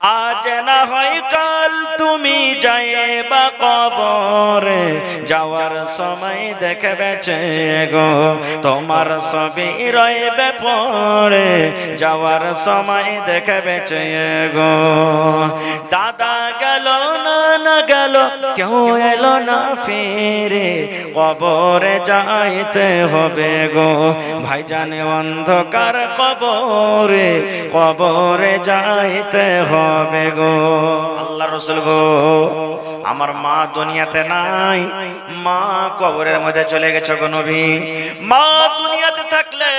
আজ না হয় কাল তুমি যাইবা কবরে, যাওয়ার সময় দেখবে গো তোমার ছবি রইবে পড়ে, যাওয়ার সময় দেখবে গো। দাদা গেল না গেল কেউ এলো না ফিরে, কবরে যাইতে হবে গো ভাইজানে অন্ধকার কবরে, কবরে যাইতে হবে গো। আল্লাহ রাসূল গো আমার মা দুনিয়াতে নাই, মা কবরের মধ্যে চলে গেছে গো নবী। মা দুনিয়াতে থাকলে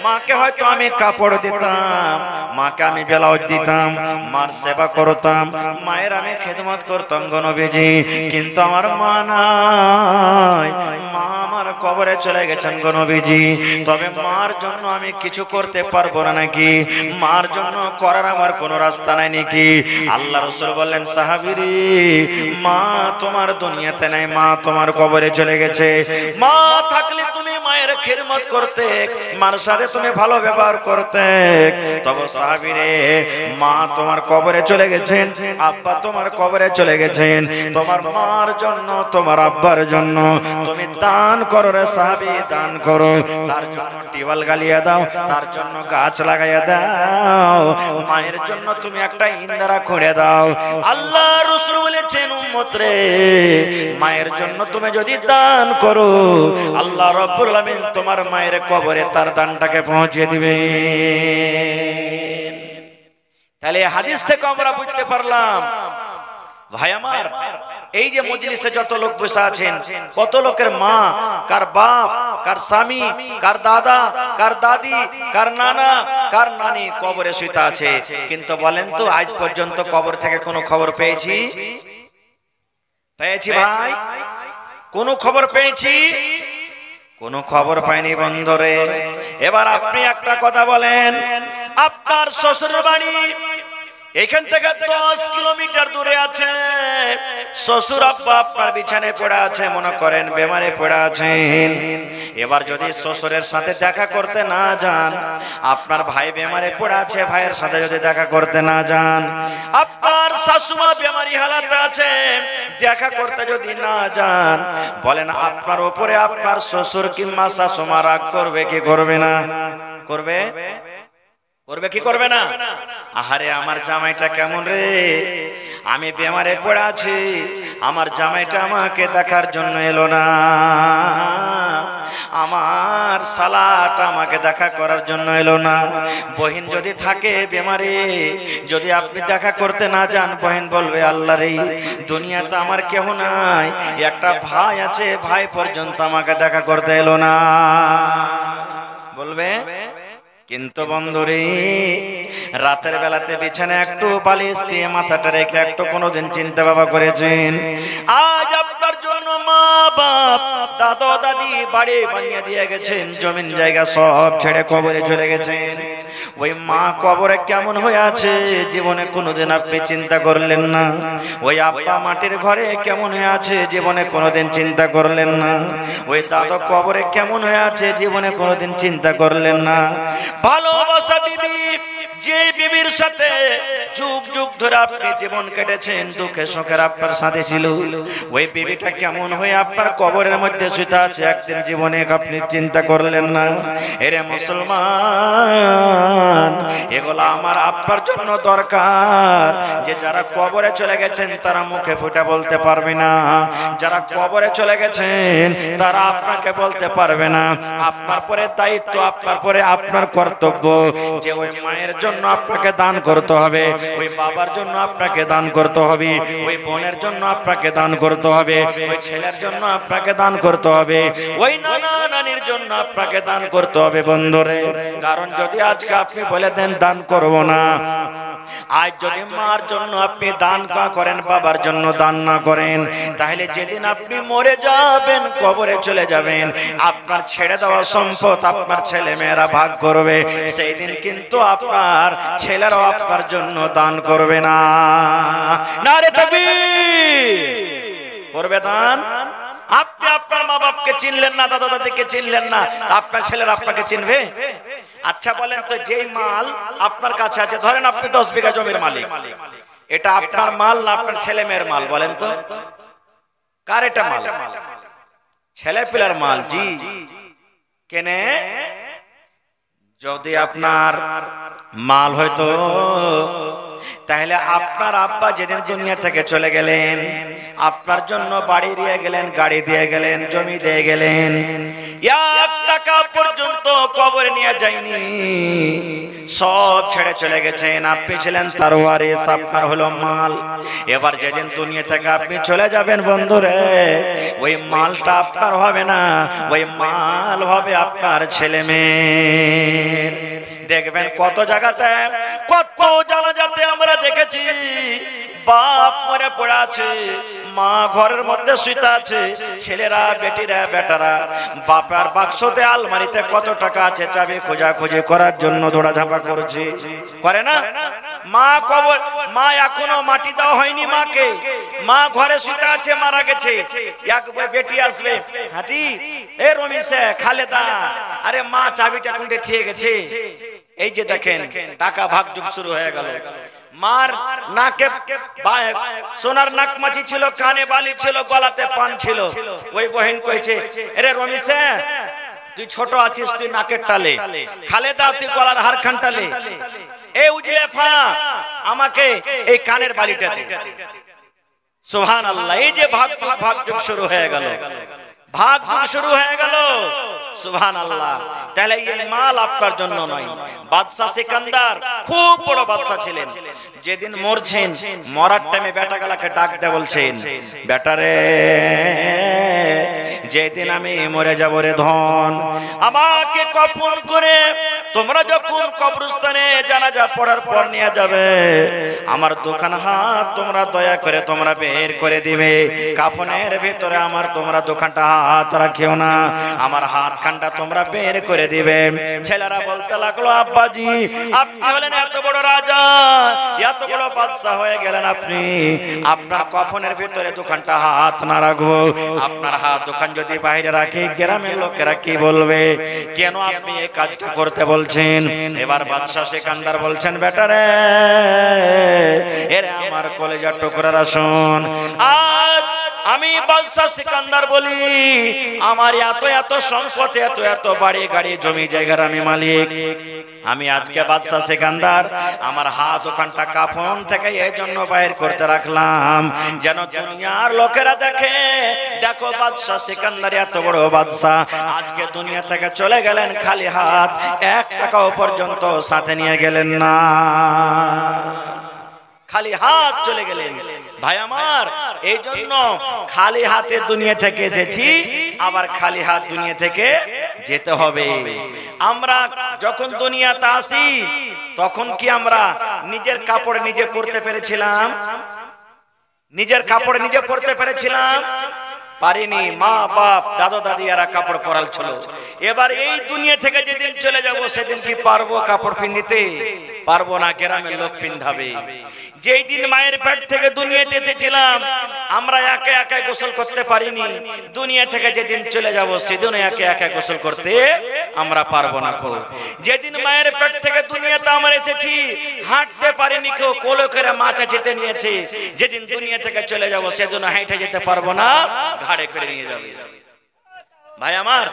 মাকে হয়তো আমি কাপড় দিতাম, মাকে আমি ব্লাউজ দিতাম, মার সেবা করতাম, মায়ের আমি খেদমত করতাম গো নবীজি। কিন্তু আমার মা নাই, মা আমার কবরে চলে গেছেন গো নবীজি। তবে মার জন্য আমি কিছু করতে পারবো না নাকি? মার জন্য করার আমার কোনো রাস্তা নাই নাকি? আল্লাহ রাসূল বললেন সাহাবীরে, মা তোমার দুনিয়াতে নাই, মা তোমার কবরে চলে গেছে। মা থাকলে তুমি মায়ের খেদমত করতে, মার সাথে তুমি ভালো ব্যবহার করতে। তবে সাহাবীরে মা তোমার কবরে চলে গেছেন, আব্বা তোমার কবরে চলে গেছেন, তোমার মার জন্য তোমার আব্বার জন্য তুমি দান করো রে সাহাবী, দান করো। তার জন্য টিউবওয়েল গালিয়ে দাও, তার জন্য গাছ লাগাইয়া দাও, মায়ের জন্য তুমি একটা ইন্দারা খুঁড়ে দাও। আল্লাহ রাসূল বলেছেন উম্মত রে, মায়ের জন্য তুমি যদি দান করো, আল্লাহ রাব্বুল আলামিন তোমার মায়ের কবরে তার দানটাকে পৌঁছে দিবে। তাহলে হাদিস থেকে আমরা বুঝতে পারলাম ভাই আমার, এই যে মজলিসে যত লোক বসে আছেন, কত লোকের মা, কার বাপ, কার স্বামী, কার দাদা, কার দাদি, কার নানা, কার নানি কবরে শুইতে আছে। কিন্তু বলেন তো আজ পর্যন্ত কবর থেকে কোনো খবর পেয়েছি? পেয়েছি ভাই? কোনো খবর পেয়েছি? কোনো খবর পাইনি বন্ধুরে। এবার আপনি একটা কথা বলেন, আপনার শ্বশুর বাড়ি এখান থেকে 10 কিলোমিটার দূরে আছে, শ্বশুর আব্বা আপনার বিছানায় পড়ে আছে, মনে করেন বেমারে পড়ে আছেন। এবার যদি শ্বশুরের সাথে দেখা করতে না যান, আপনার ভাই বেমারে পড়ে আছে, ভাইয়ের সাথে যদি দেখা করতে না যান, আপনার শাশুমা বেমারি হালাতে আছে, দেখা করতে যদি না যান, বলেন আপনার উপরে আপনার শ্বশুর কিংবা শাশুমা রাগ করবে কি করবে না? করবে? করবে কি করবে না? আহারে আমার জামাইটা কেমন রে, আমি বেমারে পড়ে আছি, আমার জামাইটা আমাকে দেখার জন্য এলো না, আমার শালাটা আমাকে দেখা করার জন্য এলো না। বহিন যদি থাকে বেমারে, যদি আপনি দেখা করতে না যান, বহিন বলবে আল্লাহ রে, দুনিয়াতে আমার কেউ নাই, একটা ভাই আছে, ভাই পর্যন্ত আমাকে দেখা করতে এলো না, বলবে। কিন্তু বন্ধুরে, রাতের বেলাতে বিছানায় একটু বালিশ দিয়ে মাথাটা রেখে একটু কোনোদিন চিন্তা ভাবনা করেছেন? আজ আপনার জন্য মা বাপ দাদা দাদি বাড়ি বানিয়ে দিয়ে গেছেন, জমিন জায়গা সব ছেড়ে কবরে চলে গেছেন। ওই মা কবরে কেমন হয়ে আছে জীবনে কোনোদিন আপনি চিন্তা করলেন না। ওই আব্বা মাটির ঘরে কেমন হয়ে আছে জীবনে কোনোদিন চিন্তা করলেন না। ওই দাদা কবরে কেমন হয়ে আছে জীবনে কোনোদিন চিন্তা করলেন না। ভালোবাসা বিবি, যে বিবির সাথে যুগ যুগ ধরে আপনি জীবন কেটেছেন, দুঃখে সুখের আপনার সাথে ছিল, ওই বিবিটা কেমন হয়ে আপনার কবরের মধ্যে শুতে আছে একদিন জীবনে আপনি চিন্তা করলেন না। এরে মুসলমান, এগুলো আমার আপনার জন্য দরকার, যে যারা কবরে চলে গেছেন তারা মুখে ফুটে বলতে পারবে না, যারা কবরে চলে গেছেন তারা আপনাকে বলতে পারবে না। আপনার পরে দায়িত্ব, আপনার পরে আপনার কর্তব্য যে ওই মায়ের জন্য আপনাকে দান করতে হবে, ওই বাবার জন্য আপনাকে দান করতে হবে, ওই বোনের জন্য আপনাকে দান করতে হবে, ওই ছেলের জন্য আপনাকে দান করতে হবে, ওই নানা নানির জন্য আপনাকে দান করতে হবে বন্ধুরে। কারণ যদি আজকে আপনি বলে দেন দান করব না, আজ যদি মার জন্য আপনি দান করেন, বাবার জন্য দান না করেন, তাহলে যেদিন আপনি মরে যাবেন, কবরে চলে যাবেন, আপনার ছেড়ে দেওয়া সম্পদ আপনার ছেলে মেয়েরা ভাগ করবে, সেই দিন কিন্তু আপনার ছেলেরাও আপনার জন্য দান করবে না। নারে তাকবীর! করবে দান? আপনি আপনার মা বাপকে চিনলেন না, দাদা দাদিকে চিনলেন না, আপনার ছেলেরা আপনাকে চিনবে? আচ্ছা বলেন তো, যেই মাল আপনার কাছে আছে, ধরেন আপনি 10 বিঘা জমির মালিক, এটা আপনার মাল না আপনার ছেলে মেয়ের মাল? বলেন তো কার এটা মাল? ছেলে পিলার মাল। জি কেনে? যদি আপনার মাল হয়তো, তাহলে আপনার আব্বা যেদিন দুনিয়া থেকে চলে গেলেন, আপনার জন্য বাড়ি দিয়ে গেলেন, গাড়ি দিয়ে গেলেন, জমি দিয়ে গেলেন, 1 টাকা পর্যন্ত কবরে নিয়ে যায়নি, সব ছেড়ে চলে গেছেন। আপনি ছিলেন তার ওয়ারিস, আপনার হলো মাল। এবার যেদিন দুনিয়া থেকে আপনি চলে যাবেন বন্ধুরে, ওই মালটা আপনার হবে না, ওই মাল হবে আপনার ছেলে মেয়ের। দেখবেন কত জায়গাতে, কত জানাজাতে আমরা দেখেছি, বাপ মরে পড়ে আছে, মা ঘরের মধ্যে শুতে আছে, ছেলেরা বেটিরা বেটারা বাপার বাক্সতে আলমারিতে কত টাকা আছে চাবি খোঁজাখুঁজি করার জন্য দৌড়াঝাঁপা করছে, করে না? মা কবর, মা এখনো মাটি দেওয়া হয়নি মাকে, মা ঘরে শুতে আছে, মারা গেছে, এক বেটি আসবে, হাঁটি এ রমিসে খালেদা, আরে মা চাবিটা কোনটা থিয়ে গেছে। এই যে দেখেন টাকা ভাগযোগ শুরু হয়ে গেল। মার নাকে সোনার নাকমাছি ছিল, কানে বালি ছিল, গলাতে পান ছিল। ওই বহিন কইছে, আরে রমিসে তুই ছোট আছিস, তুই নাকের টালে, খালেদা তুই গলার হারখান টালে, এই উজলে ফা আমাকে এই কানের বালিটা দে। সুবহানাল্লাহ। এই যে ভাগযোগ শুরু হয়ে গেল, ভাগযোগ শুরু হয়ে গেল। সুবহানাল্লাহ। তাহলে এই মাল আপনার জন্য নয়। বাদশা সিকান্দার খুব বড় বাদশা ছিলেন। যেদিন মরছেন, মরার টাইমে বেটাগুলোকে ডাক দিয়ে বলছেন, বেটারে যেদিন আমি মরে যাব রে ধন, আমাকে কফন করে তোমরা যখন কবরস্থানে জানাজা পড়ার পর নিয়ে যাবে, আমার দোকান হাত তোমরা দয়া করে তোমরা বের করে দিবে। কাফনের ভিতরে আমার তোমরা দোকানটা হাত রাখিও না, আমার হাত খানটা তোমরা বের করে দিবে। ছেলেরা বলতে লাগলো, আব্বাজি আপনি হলেন এত বড় রাজা, এত বড় বাদশা হয়ে গেলেন আপনি, আপনার কফনের ভিতরে দোকানটা হাত না রাখবো, আপনার হাত দোকান যদি বাইরে রাখি গ্রামের লোকেরা কি বলবে? কেন আপনি এই কাজটা করতে বলছেন? এবার বাদশা সিকান্দার বলছেন, বেটারে এরে আমার কলেজার টুকরারা শোন, আজ আমি বাদশা সিকান্দার বলি, আমার এত এত সম্পদ, এত এত বাড়ি গাড়ি জমি জায়গার আমি মালিক। আমি আজকে বাদশা সিকান্দার আমার হাত ওখানটা কাফন থেকে এই জন্য বাইর করতে রাখলাম, যেন দুনিয়ার লোকেরা দেখে, দেখো বাদশা সিকান্দার এত বড় বাদশা আজকে দুনিয়া থেকে চলে গেলেন খালি হাত, 1 টাকাও পর্যন্ত সাথে নিয়ে গেলেন না, খালি হাত চলে গেলেন। ভাই আমার, এই জন্য খালি হাতে দুনিয়া থেকে এসেছি, আবার খালি হাত দুনিয়া থেকে যেতে হবে। আমরা যখন দুনিয়াতে আসি তখন কি আমরা নিজের কাপড় নিজে পরতে পেরেছিলাম? নিজের কাপড় নিজে পরতে পেরেছিলাম? পারিনি। মা বাপ দাদা দাদি এরা কাপড় পরাল ছিল। এবার এই দুনিয়া থেকে যেদিন চলে যাব সেদিন কি পারবো কাপড় পিন্ধিতে? পারবো না, গ্রামের লোক পিন্ধাবে। যেই দিন মায়ের পেট থেকে দুনিয়াতে এসেছিলাম আমরা একা একা গোসল করতে পারিনি, দুনিয়া থেকে যেদিন চলে যাব সেদিন একা একা গোসল করতে আমরা পারবো না। যেদিন মায়ের পেট থেকে দুনিয়াতে আমরা এসেছি হাঁটতে পারিনি, কেউ কোলে করে মা চাচিতে নিয়েছে, যেদিন দুনিয়া থেকে চলে যাব সেদিন হেঁটে যেতে পারবো না, ঘাড়ে করে নিয়ে যাবে। ভাই আমার,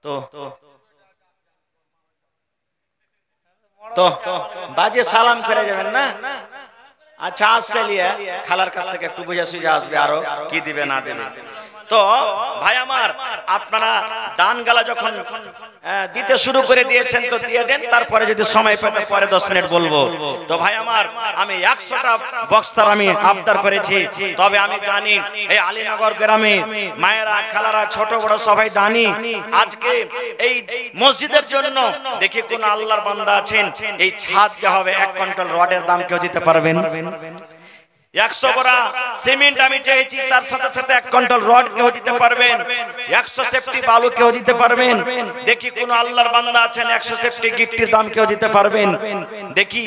তো তো বাজে সালাম করে যাবেন না? আচ্ছা আসছে লিয়ে খালার কাছ থেকে একটু বুঝে সুঝে আসবে, আরো কি দিবে না দেবে। তো ভাই আমার, আপনারা দান গালা যখন দিতে শুরু করে দিয়েছেন তো দিয়ে দেন, তারপরে যদি সময় পেতে পরে 10 মিনিট বলবো। তো ভাই আমার, আমি 100টা বক্তার আমি আবদার করেছি, তবে আমি জানি এই আলীনগর গ্রামে মায়েরা খালারা ছোট বড় সবাই জানি আজকে এই মসজিদের জন্য দেখি কোন আল্লাহর বান্দা আছেন, এই ছাদ যা হবে 1 কুইন্টাল রডের দাম কেউ দিতে পারবেন? 100 বোরা সিমেন্ট আমি চেয়েছি, তার সাথে সাথে 1 কুইন্টাল রড কেউ দিতে পারবেন? 100 সেফটি বালু কেউ দিতে পারবেন? দেখি কোন আল্লাহর বান্দা আছেন 100 সেফটি গিট্টির দাম কেউ দিতে পারবেন? দেখি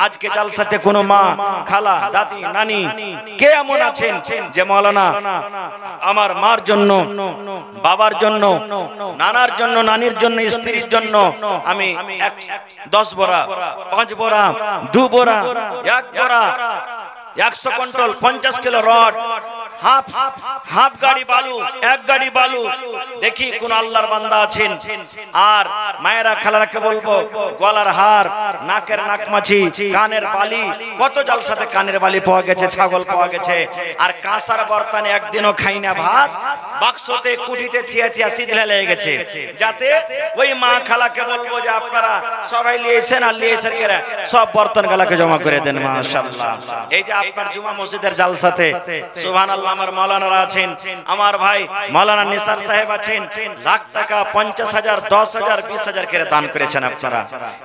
আজকে জালসাতে কোন মা, খালা, দাদি, নানি কে এমন আছেন যে মাওলানা আমার মার জন্য, বাবার জন্য, নানার জন্য, নানির জন্য, স্ত্রীর জন্য আমি 10 বোরা, 5 বোরা, 2 বোরা, 1 বোরা, 100 কুইন্টাল 50 কিলো রড, হাফ গাড়ি বালু, 1 গাড়ি বালু, দেখি কোন আল্লাহর বান্দা আছেন। আর মায়েরা, খালারাকে বলবো গলার হার, নাকের নাকমাছি, কানের বালি, কত জালসাতে কানের বালি পাওয়া গেছে, ছাগল পাওয়া গেছে। আর কাঁসার বর্তনে একদিনও খাই না ভাত, বাক্সতে কুটিতে থিয়া থিয়া সিধলে লেগে গেছে, যাতে ওই মা খালাকে বলবো যে আপনারা সবাই লিয়েছেন আর লিয়েছেন কেরা, সব বর্তন গালাকে জমা করে দেন। মাশাআল্লাহ। এই যে আপনার জুমা মসজিদের জালসাতে সুবহানাল্লাহ আমার মাওলানারা আছেন, আমার ভাই মাওলানা নিসার সাহেব আছেন, লাখ টাকা, 50,000, 10,000, 20,000 করে দান করেছেন আপনারা।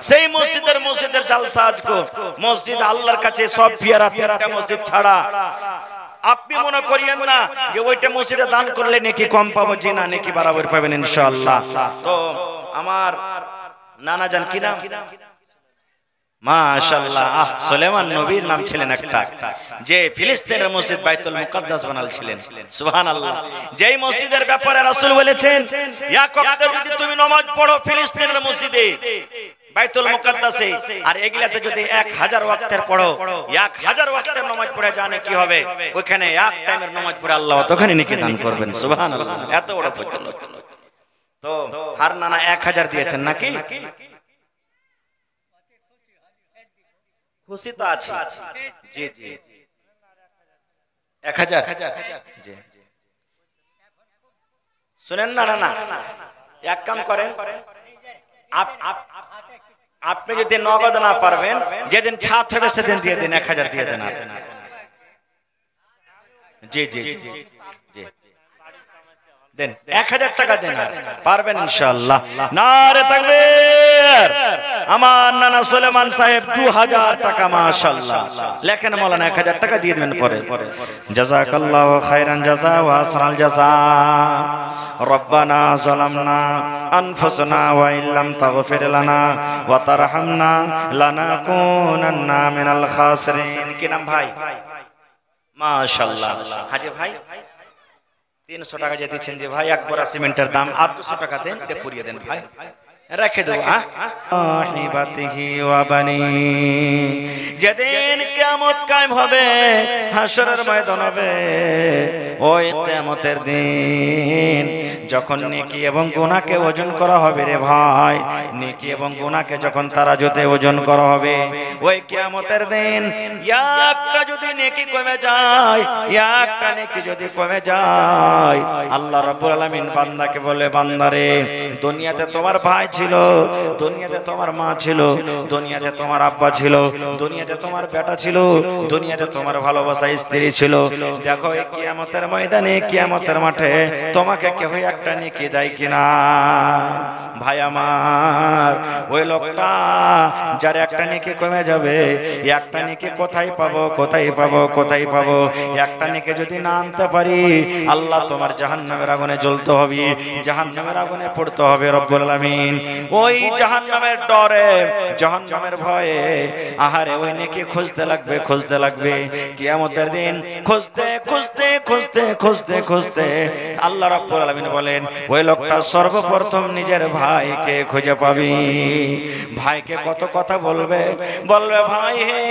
সেই মসজিদের জালসা আজকে মসজিদ আল্লাহর কাছে সব পিয়ারা 13টা মসজিদ ছাড়া। আপনি মনে করিয়েন না যে ওইটা মসজিদে দান করলে নাকি কম পাবো, জি না, নাকি বরাবর পাবেন ইনশাআল্লাহ। তো আমার নানা জান কি নাম? মাশাআল্লাহ, সুলাইমান নবীর নাম ছিলেন একটা, যে ফিলিস্তিনের মসজিদ বাইতুল মুকাদ্দাস বানালছিলেন। সুবহানাল্লাহ। যেই মসজিদের ব্যাপারে রাসূল বলেছেন, এক ওয়াক্তে যদি তুমি নামাজ পড়ো ফিলিস্তিনের মসজিদে বাইতুল মুকাদ্দাসে, আর এগুলাতে যদি 1000 ওয়াক্তের পড়ো, 1000 ওয়াক্তের নামাজ পড়ে জানে কি হবে? ওখানে এক টাইমের নামাজ পড়ে আল্লাহ তখনই নেকি দান করবেন। সুবহানাল্লাহ। এত বড় ফজিলত। তো হার নানা 1000 দিয়েছেন নাকি? খুশি তো আছে? জি জি, 1000। জি, শুনেন না, না এক কাম করেন, আপনি যদি নগদ না পারবেন, যেদিন ছাত হবে সেদিন দিয়ে দিন, 1000 দিয়ে দেন। জি জি জি জি, দেন 1000 টাকা দেন, পারবেন ইনশাআল্লাহ। নারে তাকবীর। আমার নানা সুলাইমান সাহেব 2000 টাকা, মাশাআল্লাহ। লেখেন মাওলানা 1000 টাকা দিয়ে দিবেন পরে। জাযাকাল্লাহু খাইরান জাযা ওয়া আসরাল জাযা। রব্বানা যালামনা আনফুসানা ওয়া ইল্লাম তাগফির লানা ওয়া তারহামনা লানাকুনান্না মিনাল খাসিরিন। কি নাম ভাই? মাশাআল্লাহ। হাজী ভাই 300 টাকা যে দিচ্ছেন যে ভাই, 1 বোরা সিমেন্টের দাম, আর 200 টাকা দেন, পুরিয়ে দেন ভাই, রেখে দেবো। যেদিন কিয়ামত কায়েম হবে, হাসরের ময়দান হবে, ওই কিয়ামতের দিন যখন নেকি এবং গুনাহকে ওজন করা হবে রে ভাই, নেকি এবং গুনাহকে যখন তারাজুতে ওজন করা হবে, ওই কিয়ামতের দিন একটা যদি নেকি কমে যায়, একটা নেকি যদি কমে যায়, আল্লাহ রাব্বুল আলামিন বান্দাকে বলে, বান্দারে দুনিয়াতে তোমার ভাই ছিল, দুনিয়াতে তোমার মা ছিল, দুনিয়াতে তোমার আব্বা ছিল, দুনিয়াতে তোমার বেটা ছিল, দুনিয়াতে তোমার ভালোবাসা স্ত্রী ছিল, দেখো এই কিয়ামতের ময়দানে, কিয়ামতের মাঠে তোমাকে কেউ একটা নেকি দেয় কিনা? ভাই আমার, ওই লোকটা যার একটা নেকি কমে যাবে, একটা নেকি কোথায় পাবো, কোথায় পাবো, কোথায় পাবো? একটা নেকি যদি না আনতে পারি, আল্লাহ তোমার জাহান্নামের আগুনে জ্বলতে হবে, জাহান্নামের আগুনে পড়তে হবে রব্বুল আলামিন। ওই জাহান্নামের ডরে, জাহান্নামের ভয়ে, আহারে ওই নেকি খুঁজতে লাগবে, খুঁজতে লাগবে। কিয়ামতের দিন খুঁজতে খুঁজতে খুঁজতে খুঁজতে খুঁজতে আল্লাহ রাব্বুল আলামিন বলেন, ওই লোকটা সর্বপ্রথম নিজের ভাইকে খুঁজে পাবি। ভাইকে কত কথা বলবে, বলবে ভাই হে,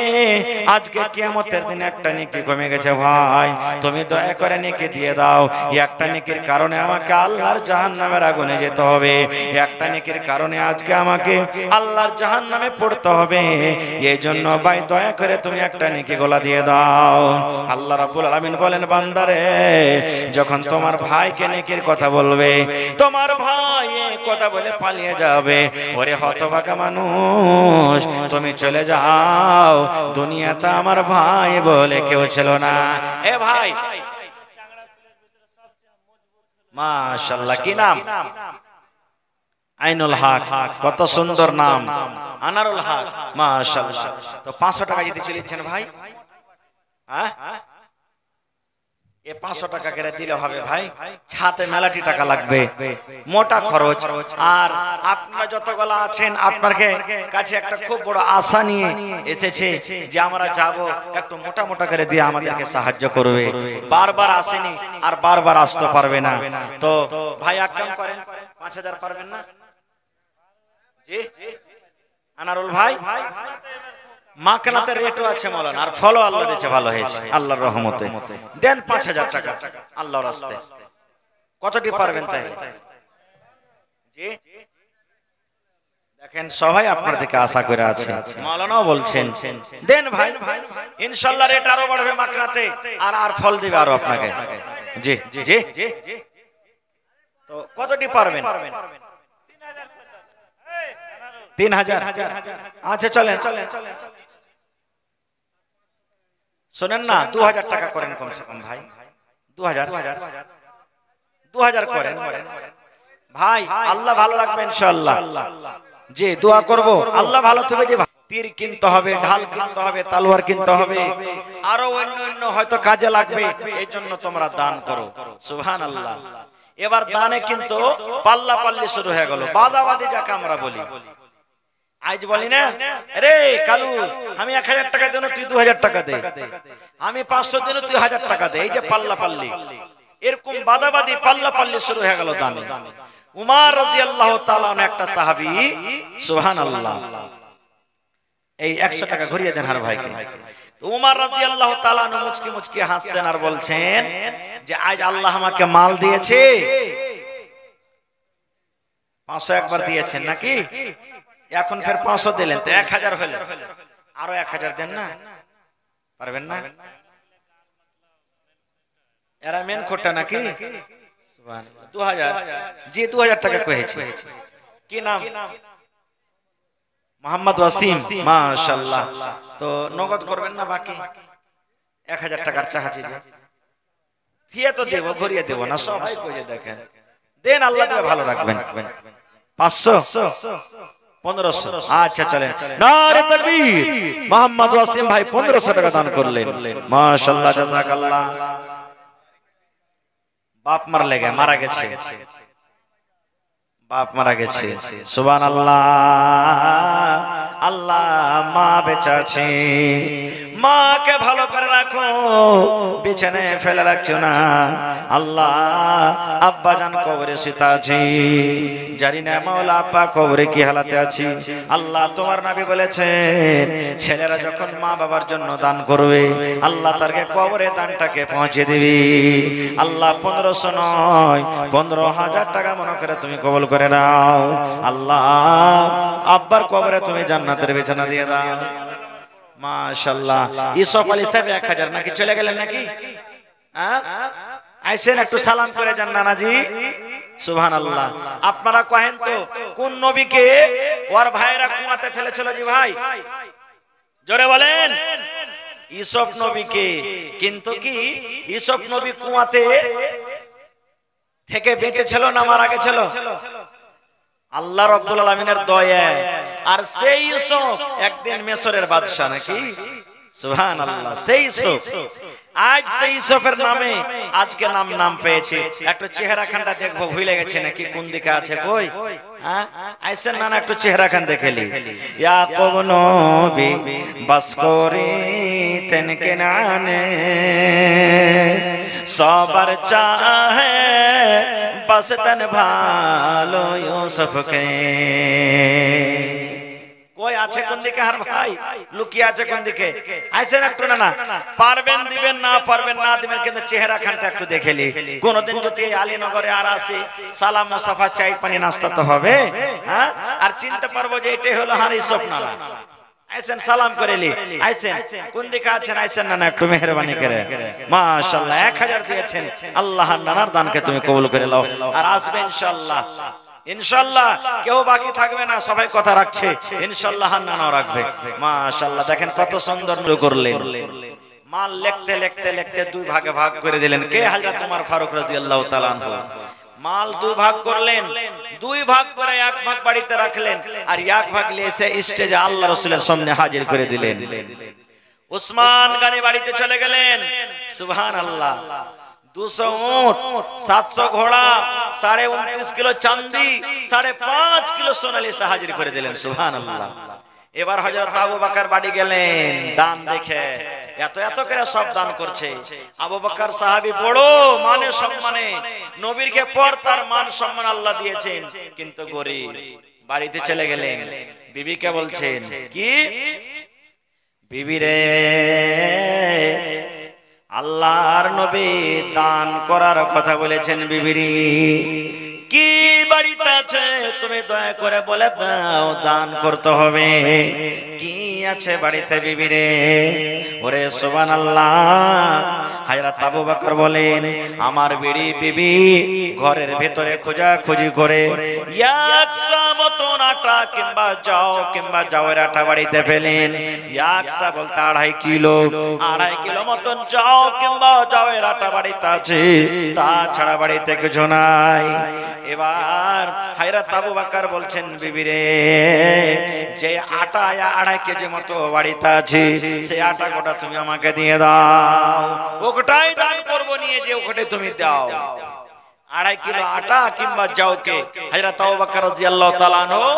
আজকে কিয়ামতের দিন একটা নেকি কমে গেছে ভাই, তুমি দয়া করে নেকি দিয়ে দাও। একটা নেকির কারণে আমাকে আল্লাহর জাহান্নামের আগুনে যেতে হবে, একটা নেকির কারণে আজকে আমাকে আল্লাহর জাহান্নামে পড়তে হবে, এই জন্য ভাই দয়া করে তুমি একটা নেকি গোলা দিয়ে দাও। আল্লাহ রাব্বুল আলামিন বলেন, বান্দারে যখন তোমার ভাইকে নেকির কথা বলবে, তোমার ভাই এই কথা বলে পালিয়ে যাবে, ওরে হতভাগা মানুষ, তুমি চলে যাও, দুনিয়াতে আমার ভাই বলে কেউ ছিল না। এ ভাই, মাশাআল্লাহ, কি নাম? আইনুল হক, কত সুন্দর নাম, আনারুল হক, মাশাআল্লাহ। তো 500 টাকা যদি চলেছেন ভাই, হ্যাঁ, এ 500 টাকা করে দিলে হবে ভাই? ছাতে মেলাটি টাকা লাগবে, মোটা খরচ। আর আপনারা যতগুলো আছেন, আপনার কাছে একটা খুব বড় আশা নিয়ে এসেছে যে আমরা যাব, একটু মোটা মোটা করে দিয়ে আমাদেরকে সাহায্য করবে। বারবার আসেনি আর বারবার আসতে পারবে না। তো ভাই এক কাম করেন, 5000 পারবেন না? জি আনারুল ভাই, মাকনাতে রেটও আছে মৌলানা, আর ফলো আল্লাহ দিয়েছে, ভালো হয়েছে আল্লাহর রহমতে। দেন 5000 টাকা আল্লাহর রাস্তায়। কতটি পারবেন তাই? জি দেখেন সবাই আপনার দিকে আশা করে আছে, মৌলানাও বলছেন দেন ভাই, ইনশাআল্লাহ রেট আরো বাড়বে মাকনাতে, আর আর ফল দিবে আরো আপনাকে। জি জি, তো কতটি পারবেন? 3000। আচ্ছা চলেন, শোনেন না, 2000 টাকা করেন কমসে কম ভাই, 2000 করেন ভাই, আল্লাহ ভালো রাখবে ইনশাআল্লাহ। যে দোয়া করব আল্লাহ ভালো থাকবে। যে তীর কিনতে হবে, ঢাল কিনতে হবে, তলোয়ার কিনতে হবে, আরো অন্য হয়তো কাজে লাগবে, এই জন্য তোমরা দান করো। সুবহানাল্লাহ। এবার দানে কিন্তু পাল্লা পাল্লি শুরু হয়ে গেল, বাদাবাদি যাকে আমরা বলি। আজ বলি না, রে কালু আমি 1000 টাকা দেব, তুই 2000 টাকা দে, আমি 500 দেব, তুই 1000 টাকা দে, এই যে পাল্লা পাল্লি, এরকম বাদাবাদি পাল্লা পাল্লি শুরু হয়ে গেল দানে। উমর রাদিয়াল্লাহু তাআলা আনহু একটা সাহাবী, সুবহানাল্লাহ, এই 100 টাকা ঘুরিয়ে দেন হার ভাইকে। তো উমর রাদিয়াল্লাহু তাআলা আনহু মুচকি মুচকি হাসছেন আর বলছেন যে আজ আল্লাহ আমাকে মাল দিয়েছে, 500 একবার দিয়েছেন নাকি, এখন ফের 500 দিলেন, তো 1000 হলো, আরো 1000 দেন না, পারবেন না? এরা মেন খোটা নাকি? সুবহানাল্লাহ। 2000, জি 2000 টাকা কইছে। কি নাম? মোহাম্মদ ওয়াসিম, মাশাআল্লাহ। তো নগদ করবেন না বাকি? 1000 টাকার চাহাচি যে থিয়ে তো দেব, ঘুরিয়ে দেব না, সবাই কইছে দেখেন দেন, আল্লাহ তাআলা ভালো রাখবেন। 500, 1500, আচ্ছা চলেন, নারে তাকবীর। মোহাম্মদ ওয়াসিম ভাই 1500 টাকা দান করলেন, মাশাআল্লাহ, জাযাকাল্লাহ। বাপ মারা গেছে, বাপ মারা গেছে, সুবহানাল্লাহ। আল্লাহ মা বেঁচে আছে, মাকে ভালো করে রাখো, বিছানায় ফেলে রাখছো না। আল্লাহ আব্বা জান কবরে শুতে আছে, জানি না মাওলা আব্বা কবরে কি হালাতে আছে। আল্লাহ তোমার নবী বলেছেন ছেলেরা যখন মা বাবার জন্য দান করবে, আল্লাহ তারকে কবরে দানটাকে পৌঁছে দিবে। আল্লাহ 1500 নয়, 15000 টাকা মনে করে তুমি কবুল করে নাও। আল্লাহ আব্বার কবরে তুমি জান্নাতের বিছানা দিয়ে দাও, মাশাআল্লাহ। ইউসুফ আলী সাহেব 1000 নাকি চলে গেলেন নাকি? আইসেন একটু সালাম করে যান নানাজি, সুবহানাল্লাহ। আপনারা কহেন তো কোন নবীকে ওর ভাইরা কুয়াতে ফেলেছিল? জি ভাই জোরে বলেন। ইউসুফ নবীকে। কিন্তু কি ইউসুফ নবী কুয়াতে থেকে বেঁচে ছিল না মারা গেছিল? আল্লাহ রাব্বুল আলামিনের দয়া। আর সেই ইউসুফ একদিন মিশরের বাদশা নাকি? সুবহানাল্লাহ। সেই ইউসুফ, আজ সেই ইউসুফের নামে আজকে নাম পেয়েছে। একটু চেহারা খানটা দেখবো, ভুলে গেছে নাকি কোন দিকে আছে? কই আইসেন না, একটু চেহারা খান দেখেলি। ইয়াকুব নবী বাস করিতেন কেনানে, সবার চাহে বাসতেন ভালো ইউসুফকে। কই আছে কোন দিকে? আর ভাই লুকিয়ে আছে কোন দিকে? আইছেন একটু না, পারবেন দিবেন, না পারবেন না দিবেন, কিন্তু চেহারা খানটা একটু দেখেলি। কোনদিন যদি আলীনগরে আর আসি, সালাম মুসাফা চাই পানি নাস্তা তো হবে, হ্যাঁ? আর চিনতে পারবো যে এটাই হলো হারি স্বপ্নারা। আইছেন সালাম করেলি, আইছেন কোন দিকে আছেন? আইছেন না, একটু মেহেরবানি করে। মাশাআল্লাহ 1000 দিয়েছেন, আল্লাহ নানার দানকে তুমি কবুল করে নাও। আর আসবে ইনশাআল্লাহ, ইনশাআল্লাহ কেউ বাকি থাকবে না, সবাই কথা রাখছে, ইনশাআল্লাহ নানাও রাখবে। মাশাআল্লাহ দেখেন কত সুন্দর করলেন। মাল লিখতে লিখতে লিখতে দুই ভাগে ভাগ করে দিলেন। কে? হযরত ওমর ফারুক রাদিয়াল্লাহু তাআলা আনহু। মাল দুই ভাগ করলেন, দুই ভাগ করে এক ভাগ বাড়িতে রাখলেন, আর এক ভাগ নিয়ে এসে স্টেজে আল্লাহ রাসূলের সামনে হাজির করে দিলেন। উসমান গানি বাড়িতে চলে গেলেন। সুবহানাল্লাহ। 200 উট, 700 ঘোড়া, 29.5 কিলো চাঁদি, 5.5 কিলো সোনালী হাজির করে দিলেন। সুবহানাল্লাহ। এবার হযরত আবু বকর বাড়ি গেলেন, দান দেখে এত এত করে সব দান করছে। আবু বকর সাহাবী বড় মানে সম্মানে, নবীরকে পর তার মান সম্মান আল্লাহ দিয়েছেন, কিন্তু গরীব। বাড়িতে চলে গেলেন, বিবিকে বলছেন, কি বিবি রে, আল্লাহর নবী দান করার কথা বলেছেন, বিবিরি কি বাড়িতে আছে তুমি দয়া করে বলে দাও, দান করতে হবে। কি আছে বাড়িতে বিবিরে? ওরে সুবহানাল্লাহ। হযরত আবু বকর বলেন, আমার বিবি ঘরের ভিতরে খোঁজাখুঁজি করে একশা মতন আটা কিংবা যাওয়ের আটা বাড়িতে পেলেন। একশা বলতে 2.5 কিলো, 2.5 কিলো মতন কিংবা যাওয়ের আটা বাড়িতে আছে, তাছাড়া বাড়িতে কিছু নাই। এবার হযরত আবু বকর বলছেন, বিবিরে যে আটা 2.5 কেজি মতো বাড়িতে আছে, সেই আটা গোটা তুমি আমাকে দিয়ে দাও, ওটাই দান করব, নিয়ে যে ওখানে তুমি দাও। 2.5 কিলো আটা কিংবা যাওকে হযরত আবু বকর রাদিয়াল্লাহু তাআলা আনহু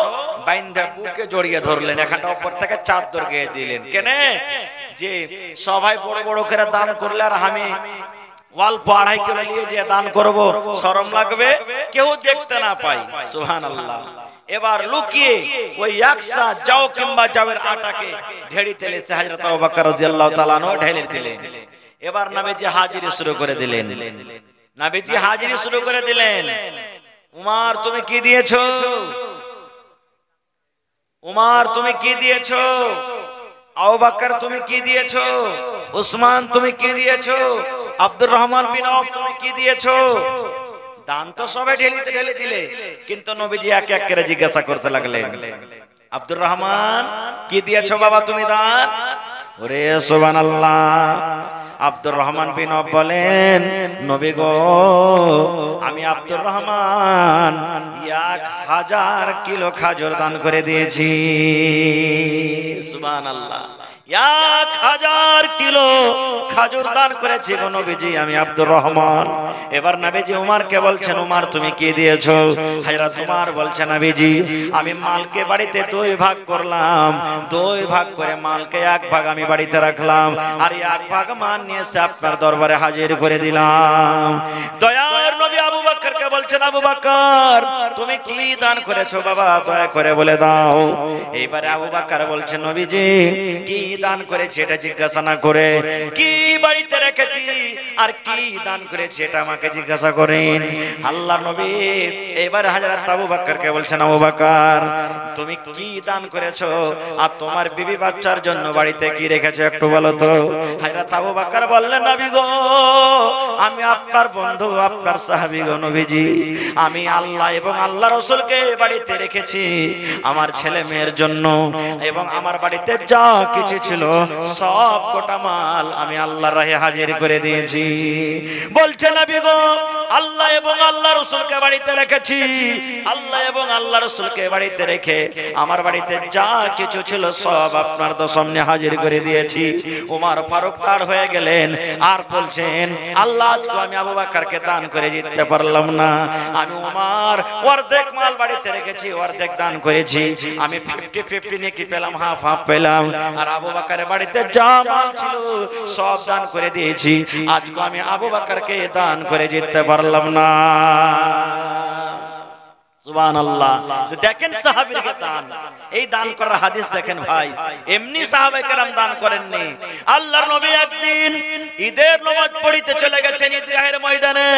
বাইন্ধা বুকে জড়িয়ে ধরলেন, এখানটা উপর থেকে চাদর গিয়ে দিলেন। কেন? যে সবাই বড় বড় করে দান করলে আর আমি অল্প 2.5 কিলো নিয়ে যে দান করব, শরম লাগবে, কেউ দেখতে না পাই। সুবহানাল্লাহ। এবার লুকিয়ে ওই একশা যাও কিংবা যাওয়ের আটাকে ঢেড়ি তেলে হযরত আবু বকর রাদিয়াল্লাহু তাআলা আনহু ঢেলে দিলেন। এবার নবীজি হাজিরি শুরু করে দিলেন। নবীজি হাজিরি শুরু করে দিলেন। উমর তুমি কি দিয়েছো? উমর তুমি কি দিয়েছো? আবু বকর তুমি কি দিয়েছো? উসমান তুমি কি দিয়েছো? আব্দুর রহমান বিন আওফ তুমি কি দিয়েছো? দান তো সবে ঢেলে দিলে, কিন্তু নবীজি এক এক করে জিজ্ঞাসা করতে লাগলেন, আব্দুর রহমান কি দিয়েছো বাবা তুমি দান? ওরে সুবহানাল্লাহ। আব্দুর রহমান বিন আওফ বলেন, নবী গো, আমি আব্দুর রহমান 1000 কিলো খাজুর দান করে দিয়েছি। সুবহানাল্লাহ। 1000 কিলো খাজুর দান করেছি গো নবীজি আমি আব্দুর রহমান। এবার নবীজি উমরকে বলছেন, উমর তুমি কি দিয়েছো? হযরত উমর বলছেন, নবীজি আমি মালকে বাড়িতে 2 ভাগ করলাম, 2 ভাগ করে মালকে 1 ভাগ আমি বাড়িতে রাখলাম, আর 1 ভাগ মান নিয়ে এসে আপনার দরবারে হাজির করে দিলাম। দয়ার নবী আবু বকরকে বলছেন, আবু বকর তুমি কি দান করেছো বাবা, দয়া করে বলে দাও। এইবারে আবু বকর বলছেন, নবীজি কি দান করেছি এটা জিজ্ঞাসা না করে, কি বাড়িতে রেখেছি আর কি দান করেছি এটা আমাকে জিজ্ঞাসা করেন। আল্লাহর নবী এবারে হযরত আবু বকরকে বলছেন, আবু বকর তুমি কি দান করেছো আর তোমার বিবি বাচ্চার জন্য বাড়িতে কি রেখেছো একটু বলো তো। হযরত আবু বকর বললেন, নবী গো, আমি আপনার বন্ধু, আপনার সাহাবী গো নবীজি, আমি আল্লাহ এবং আল্লাহ রাসূলকে বাড়িতে রেখেছি আমার ছেলে মেয়ের জন্য, এবং আমার বাড়িতে যা কিছু ছিল সব গোটা মাল আমি আল্লাহর রাহে হাজির করে দিয়েছি। বলছে, নবী গো, আল্লাহ এবং আল্লাহ রাসূলকে বাড়িতে রেখেছি, আল্লাহ এবং আল্লাহ রাসূলকে বাড়িতে রেখে আমার বাড়িতে যা কিছু ছিল সব আপনার তো সামনে হাজির করে দিয়েছি। ওমর ফারুক তার হয়ে গেলেন আর বলছেন, আল্লাহ আজকে আমি আবু বকরকে দান করে জিততে পারলাম না, আমি ওমর অর্ধেক মাল বাড়িতে রেখেছি, অর্ধেক দান করেছি, আমি 50-50 নাকি পেলাম, হাফ পেলাম, আর আবু বকরের বাড়িতে যা মাল ছিল সব দান করে দিয়েছি, আজকে আমি আবু বকরকে দান করে জিততে পারলাম না। সুবহানাল্লাহ। তো দেখেন সাহাবীর দান, এই দান করার হাদিস দেখেন ভাই, এমনি সাহাবায়ে কেরাম দান করেননি। আল্লাহর নবী একদিন ঈদের নামাজ পড়িতে চলে গেছেন ঈদগাহের ময়দানে।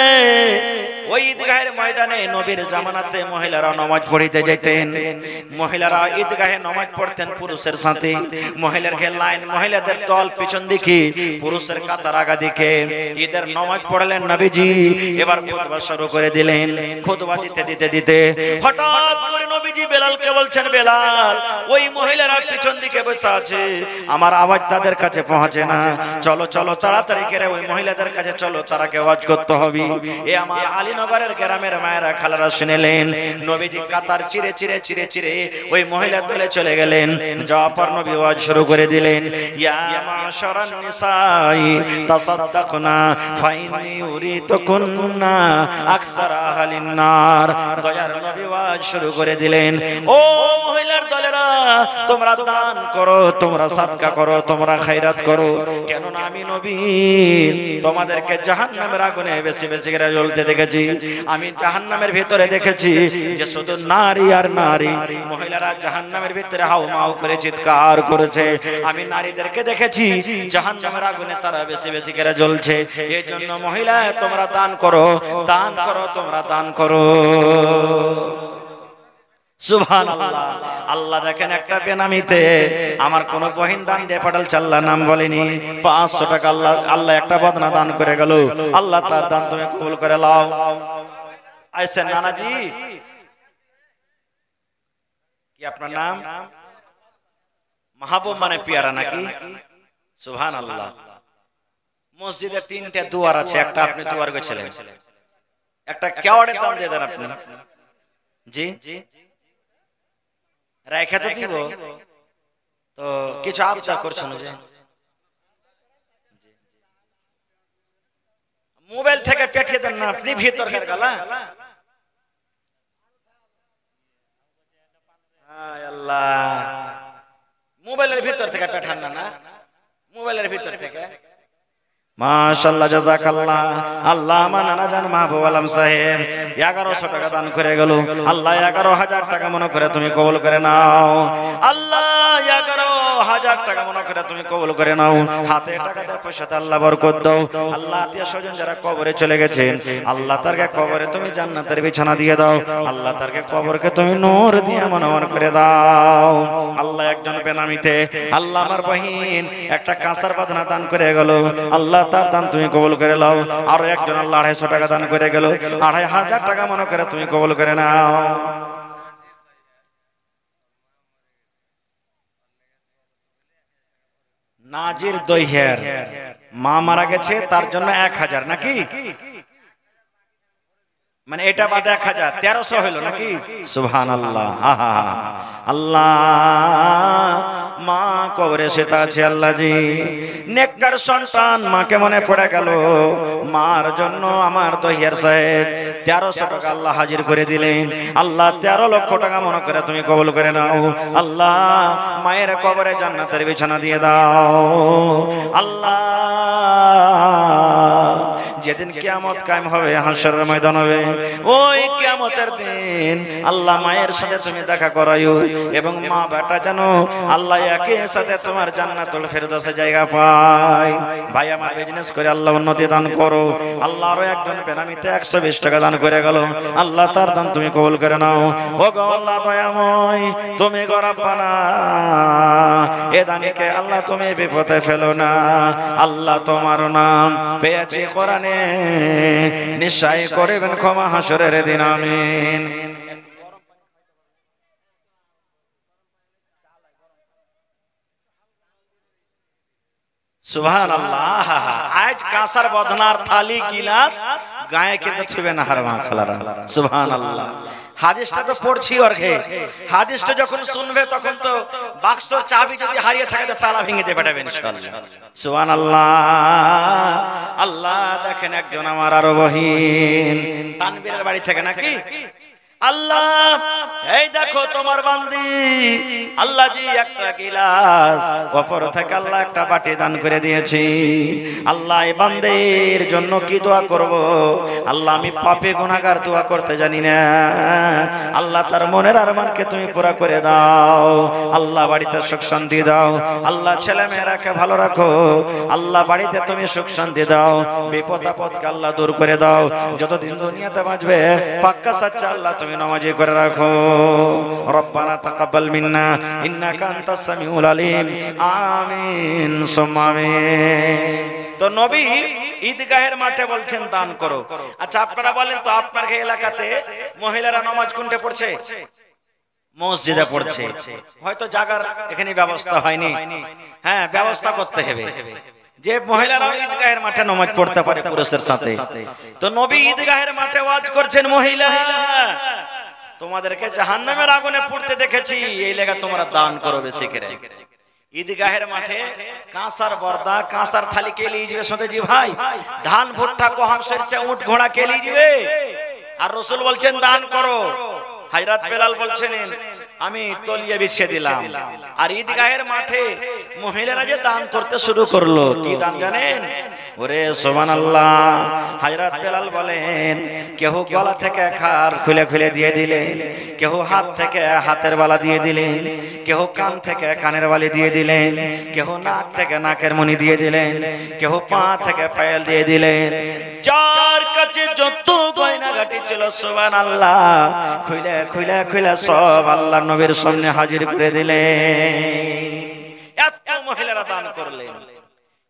ওই ঈদগাহের ময়দানে নবীর জামানাতে মহিলারা নামাজ পড়িতে যেতেন। মহিলারা ঈদগাহে নামাজ পড়তেন পুরুষের সাথে, মহিলাদের লাইন, মহিলাদের দল পিছন দিকে, পুরুষের কাতার আগা দিকে। ঈদের নামাজ পড়লেন নবীজি, এবার খুতবা শুরু করে দিলেন। খুতবা দিতে দিতে হঠাৎ করে নবীজি বেলালকে বলছেন, বেলাল ওই মহিলারা পিছন দিকে বসে আছে, আমার আওয়াজ তাদের কাছে পৌঁছে না, চলো চলো তাড়াতাড়ি করে ওই মহিলাদের কাছে চলো, তারাকে ওয়াজ করতে হবে। এ আমার আলীনগরের গ্রামের মায়েরা খালারা শুনেলেন, নবীজি কাতার চিরে চিরে চিরে চিরে ওই মহিলার দলে চলে গেলেন। যাওয়ার পর নবী ওয়াজ শুরু করে দিলেন, ইয়া মাশারান নিসাই তাসাদদাকনা ফাইনি উরিতুকুন্না আকসারা আহলিন নার। দয়ার নবী ওয়াজ শুরু করে দিলেন, ও মহিলার দলেরা, তোমরা দান করো, তোমরা সাদকা করো, তোমরা খায়রাত করো, কেন না আমি নবী তোমাদেরকে জাহান্নামের আগুনে বেশি বেশি করে জ্বলতে দেখেছি। আমি জাহান্নামের ভিতরে দেখেছি যে শুধু নারী আর নারী, মহিলারা জাহান্নামের ভিতরে হাউমাউ করে চিৎকার করেছে। আমি নারীদেরকে দেখেছি জাহান্নামের আগুনে তারা বেশি বেশি করে জ্বলছে। এই জন্য মহিলা তোমরা দান করো, দান করো, তোমরা দান করো। সুবহানাল্লাহ। আল্লাহ দেখেন একটা বেনামিতে আমার কোন বহিন দান দিয়ে পাঠাল, চাল্লা নাম বলেনি, 500 টাকা আল্লাহ একটা বদনা দান করে গেল। আল্লাহ তার দান তুমি কবুল করে লাও। আইছেন নানাজি, কি আপনার নাম? মাহবুব মানে পেয়ারা নাকি? সুবহানাল্লাহ। মসজিদে 3টে দুয়ার আছে, একটা আপনি দুয়ার গেছিলেন, একটা কেওয়াড়ের দাম দিয়ে দেন আপনি। জি রেখে তো দিব, তো কিছু আবদার করছেন যে মোবাইল থেকে পাঠিয়ে দেন না আপনি, ভিতরকার গালা। আল্লাহ, মোবাইলের ভিতর থেকে পাঠান না, না মোবাইলের ভিতর থেকে। মাশাআল্লাহ, জাযাকাল্লাহ। আল্লাহ আমার নানা জান মাহবুব আলম সাহেব 1100 টাকা দান করে গেল। আল্লাহ 11,000 টাকা মনে করে তুমি কবুল করে নাও। আল্লাহ 11,000 টাকা মনে করে তুমি কবুল করে নাও। হাতে টাকাতে পয়সাতে আল্লাহ বরকত দাও। আল্লাহ আত্মীয় স্বজন যারা কবরে চলে গেছেন, আল্লাহ তারকে কবরে তুমি জান্নাতের বিছানা দিয়ে দাও। আল্লাহ তারকে কবরকে তুমি নূর দিয়ে মনোহর করে দাও। আল্লাহ একজন বেনামিতে আল্লাহ আমার বহিন একটা কাঁসার বাজনা দান করে গেল। আল্লাহ তার দান তুমি কবুল করে নাও। আর একজন আল্লাহ 250 টাকা দান করে গেল। 2,500 টাকা মনে করে তুমি কবুল করে নাও। নাজির দইহের মা মারা গেছে, তার জন্য 1000 নাকি, মানে এটা বাদে 1000, 1300 হলো নাকি? সুবহানাল্লাহ। আল্লাহ মা কবরে সেটা আছে। আল্লাহ জি নেককার সন্তান মাকে মনে পড়ে গেল, মার জন্য আমার দহিয়ার সাহেব 1300 টাকা আল্লাহ হাজির করে দিলেন। আল্লাহ 13 লক্ষ টাকা মনে করে তুমি কবুল করে নাও। আল্লাহ মায়ের কবরে জান্নাতের বিছানা দিয়ে দাও। আল্লাহ যেদিন কিয়ামত কায়েম হবে, হাসরের ময়দান হবে, ওই কিয়ামতের দিন আল্লাহ মায়ের সাথে তুমি দেখা করাইও, এবং মা বেটা যেন আল্লাহ একই সাথে তোমার জান্নাতুল ফেরদৌসে জায়গা পায়। ভাই আমার বিজনেস করে আল্লাহ উন্নতি দান করো। আল্লাহ আরো একজন বেনামিতে 120 টাকা দান করে গেল। আল্লাহ তার দান তুমি কবুল করে নাও। ও গো আল্লাহ দয়াময়, তুমি গো রব্বানা, এ দানিকে আল্লাহ তুমি বিপদে ফেলো না। আল্লাহ তোমার নাম পেয়েছি কোরআনে, নিশ্চয় করবেন ক্ষমা হাসরের দিন। আমিন। সুবহানাল্লাহ। আজ কাঁসার বদনার থালি গিলাস গায়ে কিন্তু ছুবে না হারমা খালারা। সুবহানাল্লাহ। হাদিসটা তো পড়ছি, আর হাদিসটা যখন শুনবে তখন তো বাক্সর চাবি যদি হারিয়ে থাকে তো তালা ভেঙে দিয়ে পাঠাবেন ইনশাআল্লাহ। সুবহানাল্লাহ। আল্লাহ দেখেন একজন আমার আরো বহিন তানবীরের বাড়ি থেকে নাকি, আল্লাহ এই দেখো তোমার বান্দি, আল্লাহ জি একটা গিলাস ওপর থেকে আল্লাহ একটা বাটি দান করে দিয়েছি। আল্লাহ এই বান্দির জন্য কি দোয়া করব? আল্লাহ আমি পাপী গুনাহগার, দোয়া করতে জানি না। আল্লাহ তার মনের আরমানকে তুমি পুরা করে দাও। আল্লাহ বাড়িতে সুখ শান্তি দাও। আল্লাহ ছেলে মেয়েরাকে ভালো রাখো। আল্লাহ বাড়িতে তুমি সুখ শান্তি দাও। বিপদ আপদকে আল্লাহ দূর করে দাও। যতদিন দুনিয়াতে বাঁচবে পাক্কা সাচ্চা আল্লাহ তুমি নামাজি করে রাখো। রব্বানা তাকাব্বাল মিন্না ইন্নাকা আনতাস সামিউল আলিম। আমিন সুম্মা আমিন। তো নবী ঈদগাহের মাঠে বলছেন দান করো। আচ্ছা আপনারা বলেন তো, আপনার এলাকাতে মহিলারা নামাজ কোনটা পড়ছে? মসজিদে পড়ছে। হয়তো জায়গার এখানে ব্যবস্থা হয়নি, হ্যাঁ ব্যবস্থা করতে হবে যে মহিলারাও ঈদগাহের মাঠে নামাজ পড়তে পারে পুরুষের সাথে। তো নবী ঈদগাহের মাঠে ওয়াজ করছেন, মহিলা তোমাদেরকে জাহান্নামের আগুনে পুড়তে দেখেছি, এই লেগে তোমরা দান করো বেশি করে। ঈদগাহের মাঠে কাঁসার বর্দা, কাঁসার থালি কে নিয়ে যাবে সতেজি ভাই? ধান ভুট্টা গম সরষে উট ঘোড়া কে নিয়ে যাবে? আর রাসূল বলছেন দান করো। হযরত বেলাল বলছেন আমি তলিয়ে বিছিয়ে দিলাম। আর ঈদগাহের মাঠে মহিলারা যে দান করতে শুরু করলো, কি দান জানেন? ওরে সুবহানাল্লাহ, হযরত বেলাল বলেন কেউ গলা থেকে খার খুলে খুলে দিয়ে দিলেন, কেউ হাত থেকে হাতের বালা দিয়ে দিলেন, কেউ কান থেকে কানের বালি দিয়ে দিলেন, কেউ নাক থেকে নাকের মণি দিয়ে দিলেন, কেউ পা থেকে পায়েল দিয়ে দিলেন। যার কাছে যত গয়নাগাটি ছিল সুবহানাল্লাহ খুলে খুলে খুলে সব আল্লাহ নবীর সামনে হাজির করে দিলেন। এত মহিলারা দান করলেন।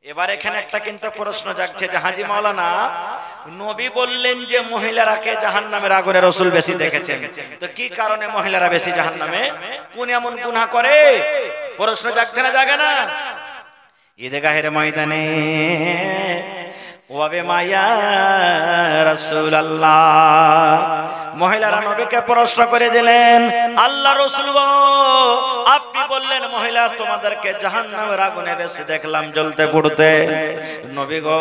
এবার এখানে একটা কিন্তু প্রশ্ন জাগছে যে হাজী মাওলানা, নবী বললেন যে মহিলারাকে জাহান্নামের আগুনে রাসূল বেশি দেখেছেন, তো কি কারণে মহিলারা বেশি জাহান্নামে? কোন এমন গুনাহ করে? প্রশ্ন জাগছে না, জাগে না? ঈদগাহের ময়দানে ওয়াবে মায়া রাসূলুল্লাহ, মহিলারা নবীকে প্রশ্ন করে দিলেন, আল্লাহ রাসূল গো আপনি বললেন মহিলা তোমাদেরকে জাহান্নামের আগুনে বেশি দেখলাম জ্বলতে পুড়তে, নবী গো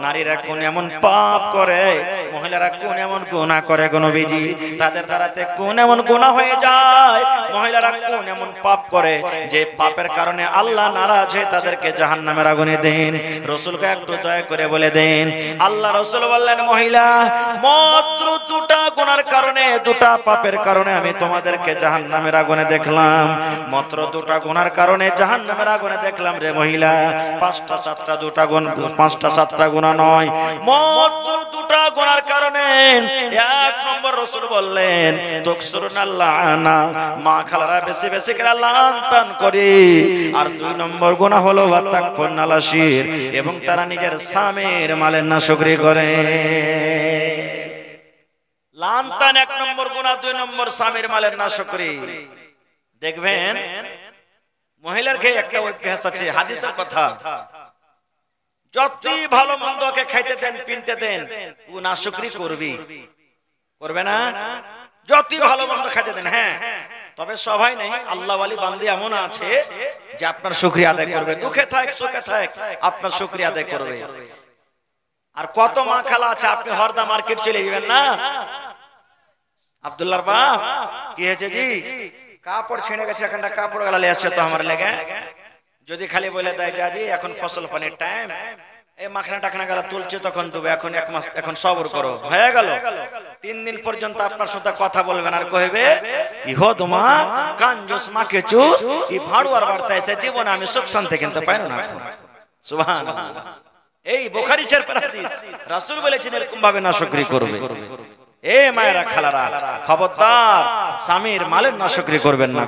নারীরা কোন এমন পাপ করে, মহিলারা কোন এমন গুনাহ করে গো নবীজি? তাদের দ্বারাতে কোন এমন গুনাহ হয়ে যায়, মহিলারা কোন এমন পাপ করে যে পাপের কারণে আল্লাহ নারাজ হয়ে তাদেরকে জাহান্নামের আগুনে দেন? রাসূলকে একটু দয়া করে বলে দেন। আল্লাহ রাসূল বললেন, মহিলা মাত্র দুটা গুনার কারণে, দুটা পাপের কারণে আমি তোমাদেরকে জাহান্নামের আগুনে দেখলাম, মাত্র দুটা গুনার কারণে জাহান্নামের আগুনে দেখলাম রে মহিলা। পাঁচটা সাতটা দুটা গুণ, পাঁচটা সাতটা গুনাহ নয়, মাত্র দুটা গুনার কারণে। এক নম্বর রাসূল বললেন তুকসুরুনাল্লাহ, মা খালারা বেশি বেশি করে লানতান করে। আর দুই নম্বর গুনাহ হলো ওয়াতাকফুনালাশির, এবং তারা নিজের স্বামীর মালের নাশকরি করে। লানতান এক নম্বর গুনাহ, দুই নম্বর স্বামীর মালের নাশকরি। দেখবেন মহিলার ঘরে একটা অভ্যাস আছে, হাদিসের কথা, যতই ভালো মন্দকে খাইতে দেন পিনতে দেন ও নাশকরি করবি, করবে না? যতই ভালো মন্দ খাইতে দেন, হ্যাঁ, তবে সবাই নেই, আল্লাহ ওয়ালি বান্দা এমন আছে যে আপনার শুকরিয়া আদায় করবে, দুঃখে থাক সুখে থাক আপনার শুকরিয়া আদায় করবে। আর কত মা খালা আছে, আপনি হরদা মার্কেট চলে যাবেন না, আব্দুল্লাহর বাপ কি হয়েছে জি কাপড় ছিঁড়ে গেছে, এখানটা কাপড় গালালে আসছে তো আমার লেগে, যদি খালি বলে দেয় যে এখন ফসল পানির টাইম, এই মাখনা টাখনা গালা তুলছে তখন দেবো, এখন এক মাস, এখন সবর করো, হয়ে গেল 3 দিন পর্যন্ত আপনার সাথে কথা বলবেন আর কইবে ইহো তোমা কাঞ্জুস মাকে চুস ই ভাড়ুয়ার বার্তা এসে জীবনে আমি সুখ শান্তি কিন্তু পাইনো না। সুবহানাল্লাহ, এই বুখারী শরীফের হাদিস, রাসূল বলেছেন এরকম ভাবে নাশকরি করবে। এ মায়েরা খালারা, খবরদার স্বামীর মালের নাশকরি করবেন না,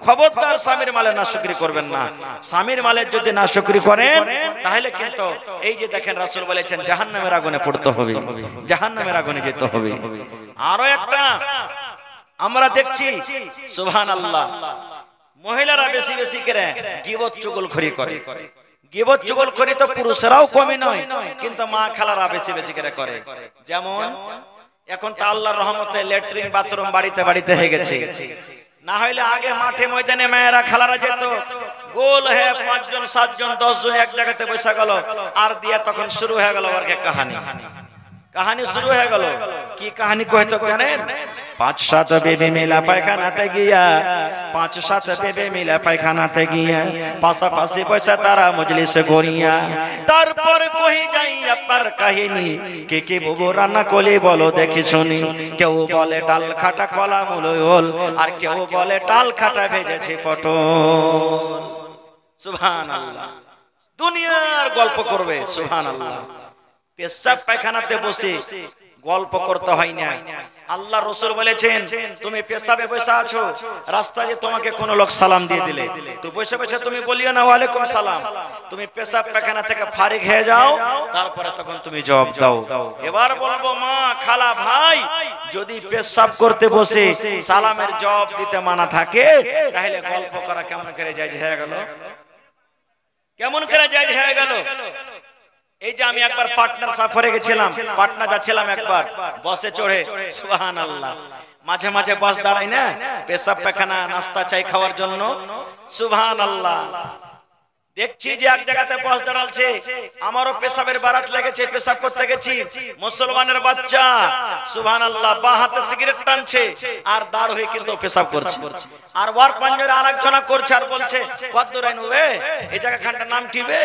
খবরদার স্বামীর মালের নাশকরি করবেন না। স্বামীর মালের যদি নাশকরি করেন তাহলে কিন্তু এই যে দেখেন রাসূল বলেছেন জাহান্নামের আগুনে পড়তে হবে, জাহান্নামের আগুনে যেতে হবে। আরো একটা আমরা দেখছি সুবহানাল্লাহ, মহিলারা বেশি বেশি করে গীবত চুগলখড়ি করে। গীবত চুগলখড়ি তো পুরুষরাও কমই নয়, কিন্তু মা খালারা বেশি বেশি করে। যেমন এখন তো আল্লাহর রহমতে ল্যাট্রিন বাথরুম বাড়িতে বাড়িতে হয়ে গেছে, না হইলে আগে মাঠে ময়দানে মেয়েরা খালারা যেত, গোল হয়ে 5 জন 7 জন 10 জন এক জায়গাতে বসে গেল, আর দিয়ে তখন শুরু হয়ে গেল ওর কাহিনী, কাহিনী শুরু হয়ে গেল। কি কাহিনী কইতো জানেন? 5-7 বেবি মিলা পায়খানাতে গিয়া, 5-7 বেবি মিলা পায়খানাতে গিয়া, পাশাপাশি বসে তারা মজলিসে গড়িয়া, তারপর কই যাই আপনার কাহিনী, কে কে বুবু রান্না কলি বলো দেখি শুনি। কেউ বলে ডাল খাটা কলা মুলয়ল, আর কেউ বলে ডাল খাটা ভেজেছি পটল। সুবহানাল্লাহ, দুনিয়ার গল্প করবে। সুবহানাল্লাহ, পেশাব পায়খানাতে বসে গল্প করতে হয় না। আল্লাহ রাসূল বলেছেন তুমি পেশাবে বসে আছো, রাস্তায় যে তোমাকে কোন লোক সালাম দিয়ে দিলে তো বসে বসে তুমি বলিও না ওয়া আলাইকুম সালাম, তুমি পেশাব পায়খানা থেকে ফারিগ হয়ে যাও, তারপরে তখন তুমি জবাব দাও। এবার বলবো মা, খালা, ভাই, যদি পেশাব করতে বসে সালামের জবাব দিতে মানা থাকে তাহলে গল্প করা কেমন করে জায়েজ হয়ে গেল? কেমন করে জায়েজ হয়ে গেল? এই যে আমি একবার পাটনার সফরে গেছিলাম, পাটনা যাচ্ছিলাম একবার বাসে চড়ে, সুবহানাল্লাহ, মাঝে মাঝে বাস দাঁড়ায় না পেশাব পায়খানা নাস্তা চাই খাওয়ার জন্য, সুবহানাল্লাহ। দেখছি যে এক জায়গাতে বাস দাঁড়ালছে, আমারও পেশাবের বারাত লেগেছে, পেশাব করতে গেছি, মুসলমানের বাচ্চা সুবহানাল্লাহ বাঁ হাতে সিগারেট টানছে আর দাঁড় হয়ে কিন্তু পেশাব করছে, আর ওয়ার পাঞ্জরে আরেকজনা করছে আর বলছে কত দূর আইনু বে এই জায়গা খানটার নাম কি বে,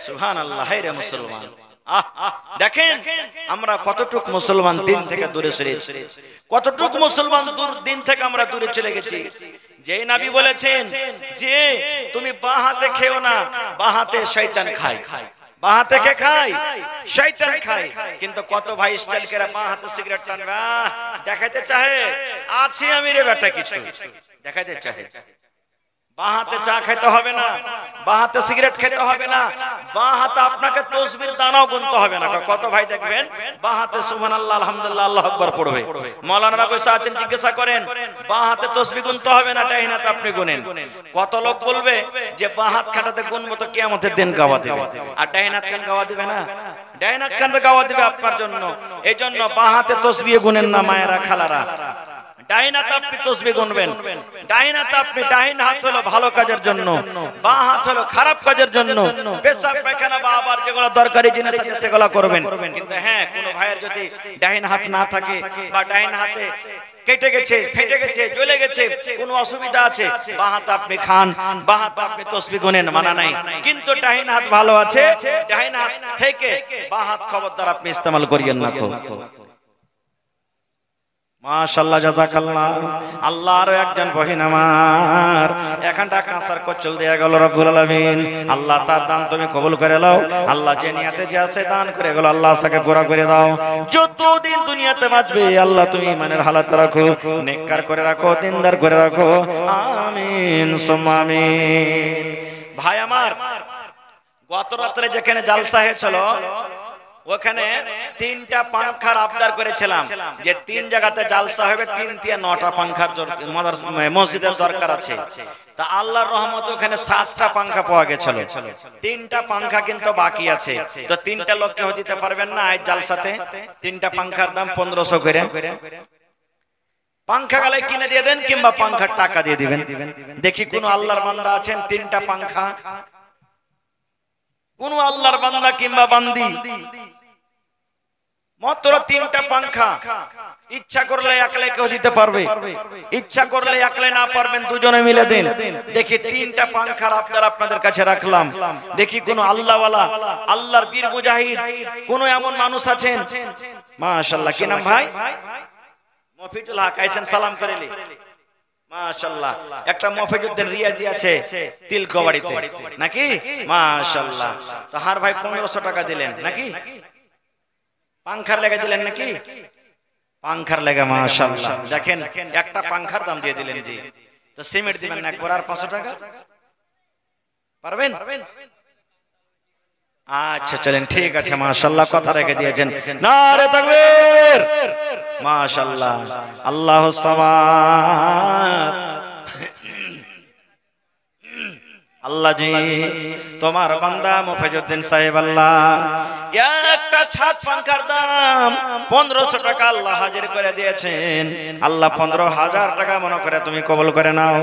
সুবহানাল্লাহ। হায় রে মুসলমান, দেখেন আমরা কতটুক মুসলমান দিন থেকে দূরে সরেছি, কতটুক মুসলমান দিন থেকে আমরা দূরে চলে গেছি। যেই নবী বলেছেন যে তুমি বাঁ হাতে খেও না, বাঁ হাতে শয়তান খায়, বাঁ হাতে কে খায়? শয়তান খায়। কিন্তু কত ভাই স্টাইল করে বাঁ হাতে সিগারেট টানবে, দেখাইতে চাহে আছে আমি রে বেটা, কিছু দেখাইতে চাহে। বাঁ হাতে চা খেতে হবে না, বাঁ হাতে সিগারেট খেতে হবে না, বাঁ হাতে আপনাকে তাসবির দানাও গুনতে হবে না। কত ভাই দেখবেন বাঁ হাতে সুবহানাল্লাহ আলহামদুলিল্লাহ আল্লাহু আকবার পড়বে, মাওলানারা বসে আছেন জিজ্ঞাসা করেন বাঁ হাতে তাসবিহ গুনতে হবে না, ডাইন হাতে আপনি গুনেন। কত লোক বলবে যে বাঁ হাত খাটাতে গুনবো তো কিয়ামতের দিন গাওয়া দিবে, আর ডাইন হাত কেন গাওয়া দিবে না? ডাইন হাত কেন গাওয়া দিবে আপনার জন্য। এইজন্য বাঁ হাতে তাসবিহ গুনেন না মায়েরা খালারা, ডাইন হাতে আপনি তাসবিহ গুনবেন। ডাইন হাতে আপনি, ডাইন হাত হলো ভালো কাজের জন্য, বাঁ হাত হলো খারাপ কাজের জন্য। পেশাব পায়খানা বা আবার যেগুলো দরকারি জিনিস আছে সেগুলো করবেন। কিন্তু হ্যাঁ, কোন ভাইয়ের যদি ডাইন হাত না থাকে বা ডাইন হাতে কেটে গেছে, ফেটে গেছে, জ্বলে গেছে, কোনো অসুবিধা আছে, বাঁ হাতে আপনি খান, বাঁ হাতে আপনি তাসবিহ গুনেন, মানা নাই। কিন্তু ডাইন হাত ভালো আছে, ডাইন হাত থেকে বাঁ হাত খবরদার আপনি ইস্তেমাল করিয়েন না। মাশাআল্লাহ, জাযাকাল্লাহ। আল্লাহর একজন বহিন আমার এখানটা কাঁসার কচল দেয়া গেল রব্বুল আলামিন, আল্লাহ তার দান তুমি কবুল করে নাও। আল্লাহ যে নিয়তে যে আছে দান করে গেল আল্লাহ তাকে পুরা করে দাও। যতদিন দুনিয়াতে বাঁচবে আল্লাহ তুমি ইমানের হালাত রাখো, নেককার করে রাখো, দিনদার করে রাখো, আমিন সুম্মা আমিন। ভাই আমার, গত রাতে যেখানে জালসা হয়েছিল ওখানে 3টা পাংখার আবদার করেছিলাম যে 3 জায়গাতে জালসা হবে, 3 দিয়ে 9টা পাংখার মসজিদের দরকার আছে। তা আল্লাহর রহমতে ওখানে 7টা পাংখা পাওয়া গেছিল, 3টা পাংখা কিন্তু বাকি আছে। তো 3টা লোক কেউ দিতে পারবেন না আজ জালসাতে? 3টা পাংখার দাম 1500 করে। পাংখা গালে কিনে দিয়ে দেন কিংবা পাংখার টাকা দিয়ে দিবেন। দেখি কোন আল্লাহর বান্দা আছেন 3টা পাংখা, কোন আল্লাহর বান্দা কিংবা বান্দি মাত্র 3টা পাংখা ইচ্ছা করলে একলা কেউ দিতে পারবে, ইচ্ছা করলে একলা না পারবেন দুজনে মিলে দেন। দেখি 3টা পাংখার আপনাদের কাছে রাখলাম। দেখি কোন আল্লাহওয়ালা, আল্লাহর বীর মুজাহিদ কোন এমন মানুষ আছেন? মাশাআল্লাহ, কি নাম ভাই? মফিজুল হক আইছেন, সালাম করেলি। মাশাআল্লাহ, একটা মফিজউদ্দিন রিয়াজি আছে তিলকবাড়িতে নাকি? মাশাআল্লাহ, তো হার ভাই 1500 টাকা দিলেন নাকি? পাংখার লেগে দিলেন নাকি? পাংখার লেগে, মাশাআল্লাহ। দেখেন একটা পাংখার দাম দিয়ে দিলেন জি। তো সিমেন্ট দিবেন না একবার আর 500 টাকা পারবেন? আচ্ছা চলেন, ঠিক আছে, মাশাআল্লাহ, কথা রেখে দিয়েছেন। নারে তাকবীর, মাশাআল্লাহ, আল্লাহুস সামাদ। আল্লাহ জি তোমার বান্দা মুফিজউদ্দিন সাহেব আল্লাহ একটা ছাদ পাংখার দাম 1500 টাকা আল্লাহ হাজির করে দিয়েছেন। আল্লাহ 15,000 টাকা মনে করে তুমি কবুল করে নাও।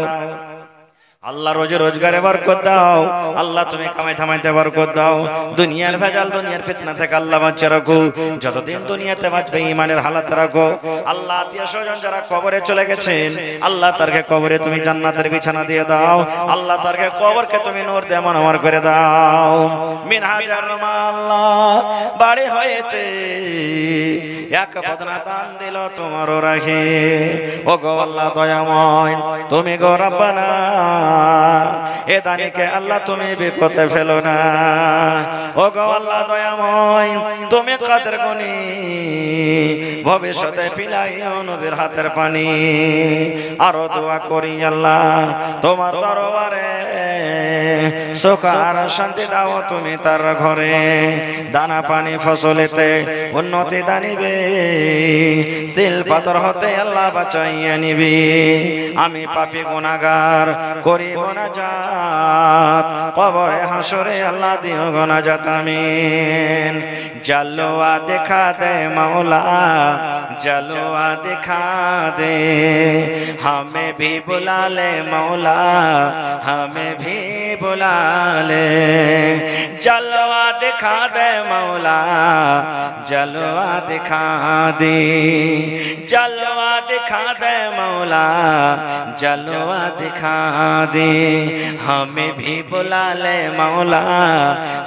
আল্লাহ রোজে রোজগারে বরকত দাও, আল্লাহ তুমি কামাই থামাইতে বরকত দাও। দুনিয়ার ভেজাল, দুনিয়ার ফিতনা থেকে আল্লাহ বাঁচিয়ে রাখো। যতদিন দুনিয়াতে বাঁচবে ইমানের হালাত রাখো। আল্লাহ আত্মীয় স্বজন যারা কবরে চলে গেছেন আল্লাহ তারকে কবরে তুমি জান্নাতের বিছানা দিয়ে দাও। আল্লাহ তারকে কবরকে তুমি নূর দিয়ে মনোহর করে দাও। মিনহাজার আল্লাহ বাড়ি হয়েতে এক বদনা দান দিল তোমারও রাখে। ও গো আল্লাহ দয়াময়, তুমি গো রব্বানা এ দানিকে আল্লাহ তুমি বিপদে ফেলো না। ও গো আল্লাহ দয়াময়, তুমি কাদের গনি, ভবিষ্যতে পিলাইও নবীর হাতের পানি। আরো দোয়া করি আল্লাহ তোমার দরবারে, সুখ আর শান্তি দাও তুমি তার ঘরে, দানা পানি ফসলেতে উন্নতি দানিবে, সিল পাথর হতে আল্লাহ বাঁচাইয়া নিবি। আমি পাপী গুনাহগার করি মুনাজাত, কবরে হাসরে আল্লাহ দিও গুনাহজাত আমিন। জালওয়া দেখা দে মৌলা, জালওয়া दिखा दे, हमें भी बुला ले मौला, हमें भी बुला ले। जलवा दिखा दे मौला, जलवा दिखा दे, जलवा दिखा दे मौला, जलवा दिखा दे, हमें भी बुला ले मौला,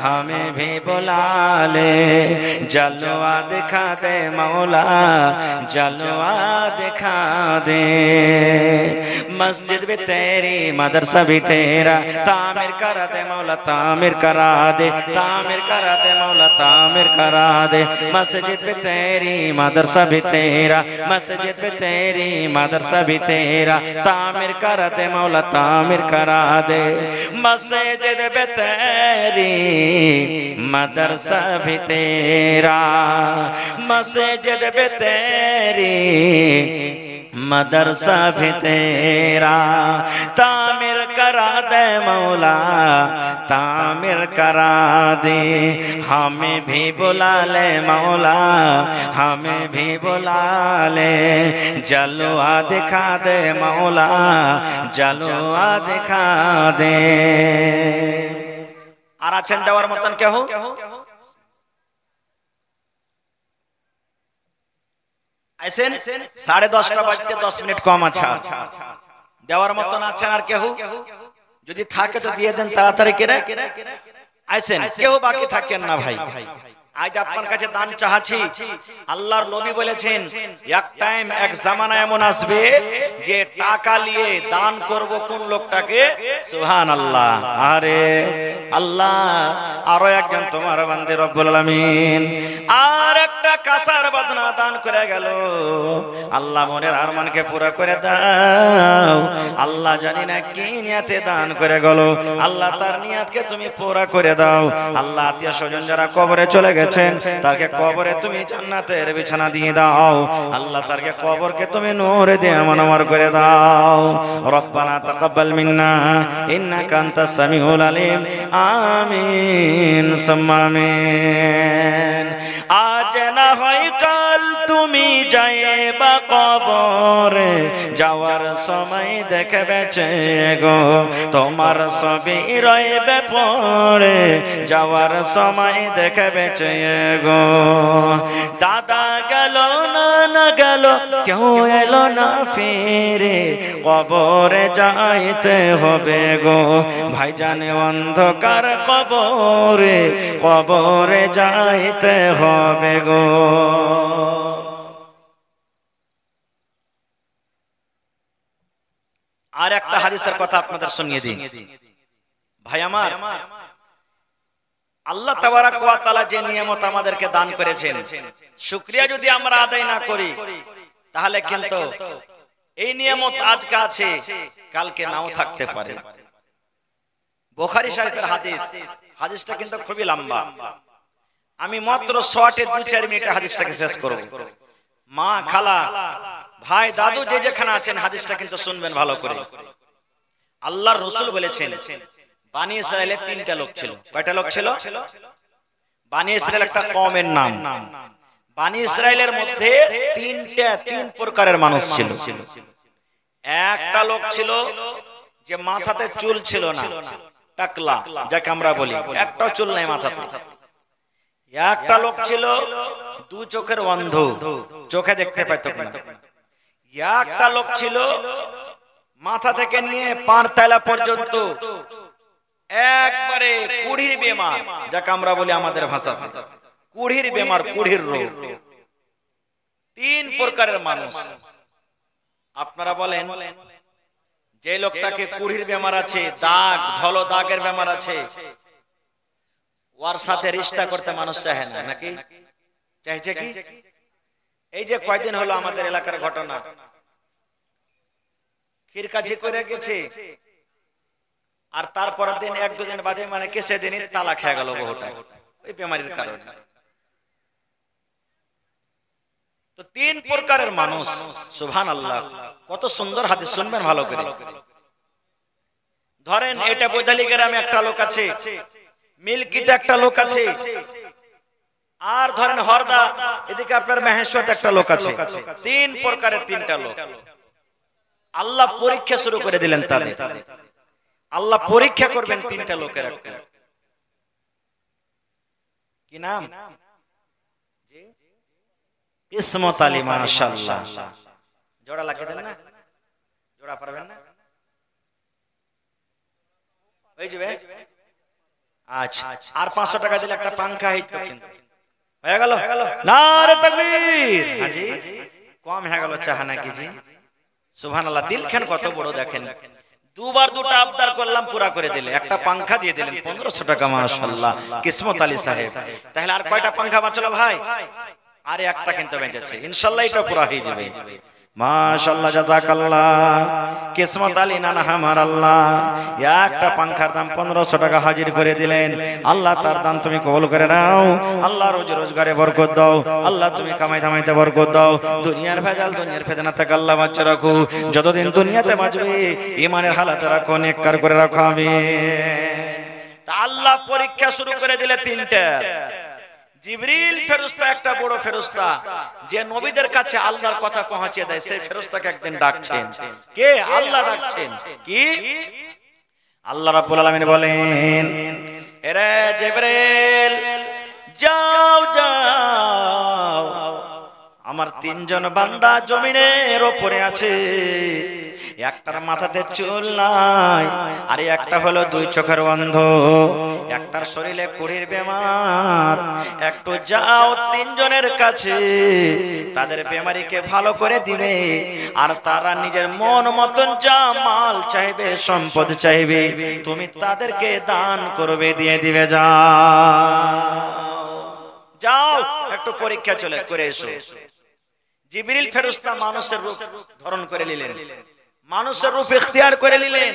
हमें भी बुला ले। जलवा दिखा दे मौला, जलवा दिखा दे। मस्जिद भी तेरी, मदरसा भी तेरा, तामीर करा दे मौला, तामीर करा दे, तामीर करा दे मौला, तामीर करा दे। मस्जिद भी तेरी, मदरसा भी तेरा, मस्जिद भी तेरी, मदरसा भी तेरा, तामीर करा दे मौला, तामीर करा दे। मस्जिद भी तेरी, मदरसा भी तेरा, मस्जिद भी तेरी, मदरसा भी तेरा, तामीर करा दे मौला, तामीर करा दे। हमें भी बुला ले मौला, हमें भी बुला ले। जलवा दिखा दे मौला, जलवा दिखा दे। আর আছেন দেওয়ার মতন কেহ? 10:30 বাজতে 10 মিনিট কম আছে, দেওয়ার মতন আছেন আর কেহ? যদি থাকে তো দিয়ে দেন তাড়াতাড়ি করে। আইছেন কেউ বাকি থাকেন না ভাই। আজ আপনার কাছে দান চাহাছি। আল্লাহর নবী বলেছেন এক টাইম এক জামানা এমন আসবে যে টাকা নিয়ে দান করব কোন লোকটাকে, সুবহানাল্লাহ। আরে আল্লাহ, আরো একজন তোমার বান্দে রব্বুল আলামিন আর একটা কাসার বাদনা দান করে গেল। আল্লাহ মনের আরমানকে পুরা করে দাও। আল্লাহ জানি না কি নিয়তে দান করে গেল, আল্লাহ তার নিয়তকে তুমি পুরা করে দাও। আল্লাহ আত্মীয় স্বজন যারা কবরে চলে গেছেন তাকে কবরে তুমি জান্নাতের বিছানা দিয়ে দাও। আল্লাহ তাকে কবরকে তুমি নূরে দিয়ে মনোমর করে দাও। রব্বানা তাকাব্বাল মিন্না ইন্নাকা আনতাস সামিউল আলিম। আমিন সুম্মা আমিন। আজ না হয় কাল তুমি যাইবা কবরে, যাওয়ার সময় দেখবে গো তোমার ছবি রইবে পড়ে, যাওয়ার সময় দেখবে গো। দাদা গেল না গেল কেউ এলো না ফিরে, কবরে যাইতে হবে গো ভাইজানে অন্ধকার কবরে, কবরে যাইতে হবে গো। আর একটা হাদিসের কথা আপনাদের শুনিয়ে দিই ভাই আমার। আল্লাহ তাবারাক ওয়া তাআলা যে নিয়ামত আমাদেরকে দান করেছেন, শুকরিয়া যদি আমরা আদায় না করি তাহলে কিন্তু এই নিয়ামত আজকে আছে কালকে নাও থাকতে পারে। বুখারী শরীফের হাদিস, হাদিসটা কিন্তু খুবই লম্বা। আমি মাত্র শর্টে 2-4 মিনিটে হাদিসটাকে শেষ করব। মা, খালা, ভাই, দাদু যে যেখানে আছেন হাদিসটা কিন্তু শুনবেন ভালো করে। আল্লাহর রাসূল বলেছেন বানি ইসরাইলের 3টা লোক ছিল। কয়টা লোক ছিল? বানি ইসরাইল একটা কওমের নাম। বানি ইসরাইলের মধ্যে 3 প্রকারের মানুষ ছিল। একটা লোক ছিল যে মাথাতে চুল ছিল না, টাকলা যাকে আমরা বলি, একটাও চুল নাই মাথাতে। একটা লোক ছিল 2 চোখের অন্ধ, চোখে দেখতে পাইত না। একটা লোক ছিল মাথা থেকে নিয়ে পার তলা পর্যন্ত একবারে কুড়ির বেমার, যাকে আমরা বলি আমাদের ভাষা কুড়ির বেমার, কুড়ির রোগ। 3 প্রকারের মানুষ। আপনারা বলেন যে লোকটাকে কুড়ির বেমার আছে, দাগ ধলো দাগের বেমার আছে, ওর সাথে রিশতা করতে মানুষ চায় না, নাকি চাইছে কি? এই যে কয়দিন হলো আমাদের এলাকার ঘটনা, খিরকাজি করে গেছে, আর তারপরের দিন এক দুদিন বাদে মানে কেসে দিনই তালাক খেয়ে গেল বহুটা, ওই বেমারির কারণে। তো তিন প্রকারের মানুষ, সুবহানাল্লাহ, কত সুন্দর হাদিস শুনবেন ভালো করে। ধরেন এটা বৈদালি গ্রামে একটা লোক আছে, মিল্কিতে একটা লোক আছে, আর ধরেন হরদা এদিকে আপনার মহেশ্বরতে একটা লোক আছে। তিন প্রকারের তিনটা লোক আল্লাহ পরীক্ষা শুরু করে দিলেন তাদের। আল্লাহ পরীক্ষা করবেন তিনটা লোকের একটা। কি নাম? কিসমত আলী, মাশাআল্লাহ। জোড়া লাগিয়ে দেন না? জোড়া পারবেন না? হয়ে যাবে। আচ্ছা, আর 500 টাকা দিলে একটা পাঙ্খা হইতো, কিন্তু হয়ে গেল। নারে তাকবীর। হাজি কম হয়ে গেল চাহানা কি জি? সুবহানাল্লাহ। দিলখান কত বড় দেখেন, দুবার দুটো আবদার করলাম, পুরা করে দিলে, একটা পাঙ্খা দিয়ে দিলেন 1500 টাকা, মাশাআল্লাহ। কিসমত আলী সাহেব। তাহলে আর কয়টা পাঙ্খা বাঁচলো ভাই? আরে একটা কিন্তু বেঁচেছে, ইনশাআল্লাহ এটা পুরা হয়ে যাবে। মাশাআল্লাহ, জাযাকাল্লাহ। কিসমত আলী নানা আমার আল্লাহ একটা পাঙ্খার দাম 1500 টাকা হাজির করে দিলেন। আল্লাহ তার দান তুমি কবুল করে নাও। আল্লাহ রোজি রোজগারে বরকত দাও। আল্লাহ তুমি কামাই ধামাইতে বরকত দাও। দুনিয়ার ভেজাল, দুনিয়ার ফেতনা থেকে আল্লাহ বাঁচিয়ে রাখো। যতদিন দুনিয়াতে বাঁচবে ঈমানের হালাতে রাখো, নেককার করে রাখো, আমিন। তা আল্লাহ পরীক্ষা শুরু করে দিলে তিনটা। জিবরিল ফেরেশতা একটা বড় ফেরেশতা, যে নবীদের কাছে আল্লাহর কথা পৌঁছে দেয়, সেই ফেরেশতাকে একদিন ডাকছেন। কে? আল্লাহ ডাকছেন। কি? আল্লাহ রাব্বুল আলামিন বলেন, এরে জিবরিল, যাও যাও, আমার তিনজন বান্দা জমিনের উপরে আছে। একটার মাথাতে চুল নাই, আর একটা হলো দুই চোখের অন্ধ, একটার শরীরে কুড়ির বেমার। একটু যাও তিনজনের কাছে, তাদের বেমারিকে ভালো করে দিবে, আর তারা নিজের মন মতন যা মাল চাইবে, সম্পদ চাইবে, তুমি তাদেরকে দান করবে, দিয়ে দিবে। যাও যাও, একটু পরীক্ষা চলে করে এসো। জিবরিল ফেরেশতা মানুষের রূপ ধারণ করে নিলেন, মানুষের রূপ ইখতিয়ার করে নিলেন।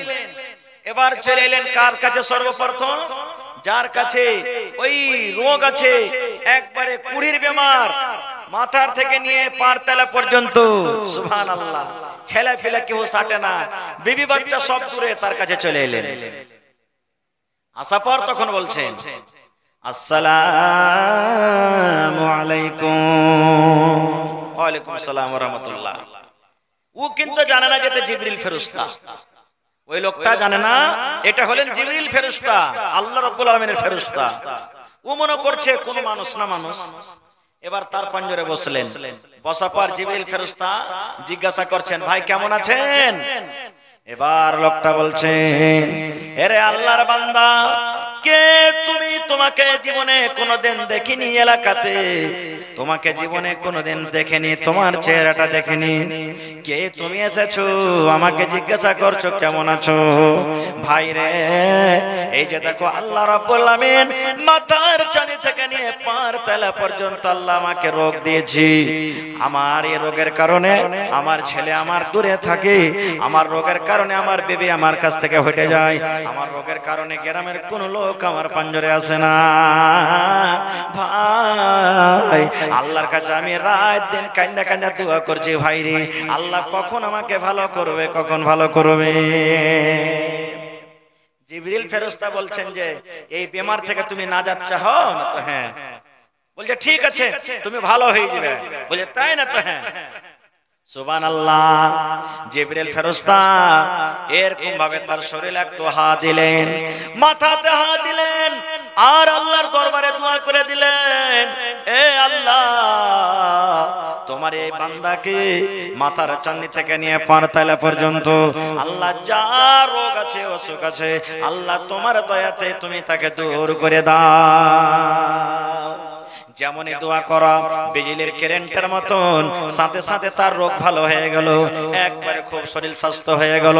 এবার চলে এলেন কার কাছে? সর্বপ্রথম যার কাছে ওই রোগ আছে, একবারে কুড়ির বেমার, মাথার থেকে নিয়ে পার তলা পর্যন্ত। সুবহানাল্লাহ। ছেলে পেলে কেউ সাটে না, বিবি বাচ্চা সব দূরে, তার কাছে চলে এলেন। আসার পর তখন বলছেন, আসসালামু আলাইকুম। ওয়ালাইকুম আসসালাম ওয়া রাহমাতুল্লাহ। ও কিন্তু জানে না যে এটা জিবরিল ফেরেশতা, ওই লোকটা জানে না এটা হলেন জিবরিল ফেরেশতা, আল্লাহ রাব্বুল আলামিনের ফেরেশতা। ও মনে করছে কোন মানুষ না মানুষ। এবার তার পাঞ্জরে বসলেন, বসার পর জিবরিল ফেরেশতা জিজ্ঞাসা করছেন, ভাই কেমন আছেন? এবার লোকটা বলছেন, এরে আল্লাহর বান্দা, কে তুমি? তোমাকে জীবনে কোনোদিন দেখিনি এলাকাতে, তোমাকে জীবনে কোনোদিন দেখিনি, তোমার চেহারাটা দেখিনি। কে তুমি? এসেছো আমাকে জিজ্ঞাসা করছো কেমন আছো? ভাই রে, এই যে দেখো আল্লাহ রাব্বুল আলামিন মাথার চাঁদি থেকে নিয়ে পার তলা পর্যন্ত আল্লাহ আমাকে রোগ দিয়েছি। আমার এই রোগের কারণে আমার ছেলে আমার দূরে থাকে, আমার রোগের কারণে আমার বিবি আমার কাছ থেকে হটে যায়, আমার রোগের কারণে গ্রামের কোন লোক আমার পাঞ্জরে আসে না। ভাই, আল্লাহর কাছে আমি রাত দিন কান্দা কান্দা দোয়া করছি, ভাই রে, আল্লাহ কখন আমাকে ভালো করবে, কখন ভালো করবে। জিবরিল ফেরেশতা বলছেন যে এই বেমার থেকে তুমি নাজাত চাও না? তো হ্যাঁ। বলছে ঠিক আছে, তুমি ভালো হয়ে যাবে। বলে তাই না? তো হ্যাঁ। সুবহানাল্লাহ। জিবরিল ফেরেশতা এরকম ভাবে তার শরীরে একটু হাত দিলেন, মাথাতে হাত দিলেন, আর আল্লাহর দরবারে দোয়া করে দিলেন, এ আল্লাহ, তোমার এই বান্দাকে মাথার চাঁদি থেকে নিয়ে পার তলা পর্যন্ত আল্লাহ যা রোগ আছে অসুখ আছে, আল্লাহ তোমার দয়াতে তুমি তাকে দূর করে দাও। যেমনই দোয়া করা বিজলির কারেন্টের মতন সাথে সাথে তার রোগ ভালো হয়ে গেল, একবারে খুব শরীর স্বাস্থ্য হয়ে গেল।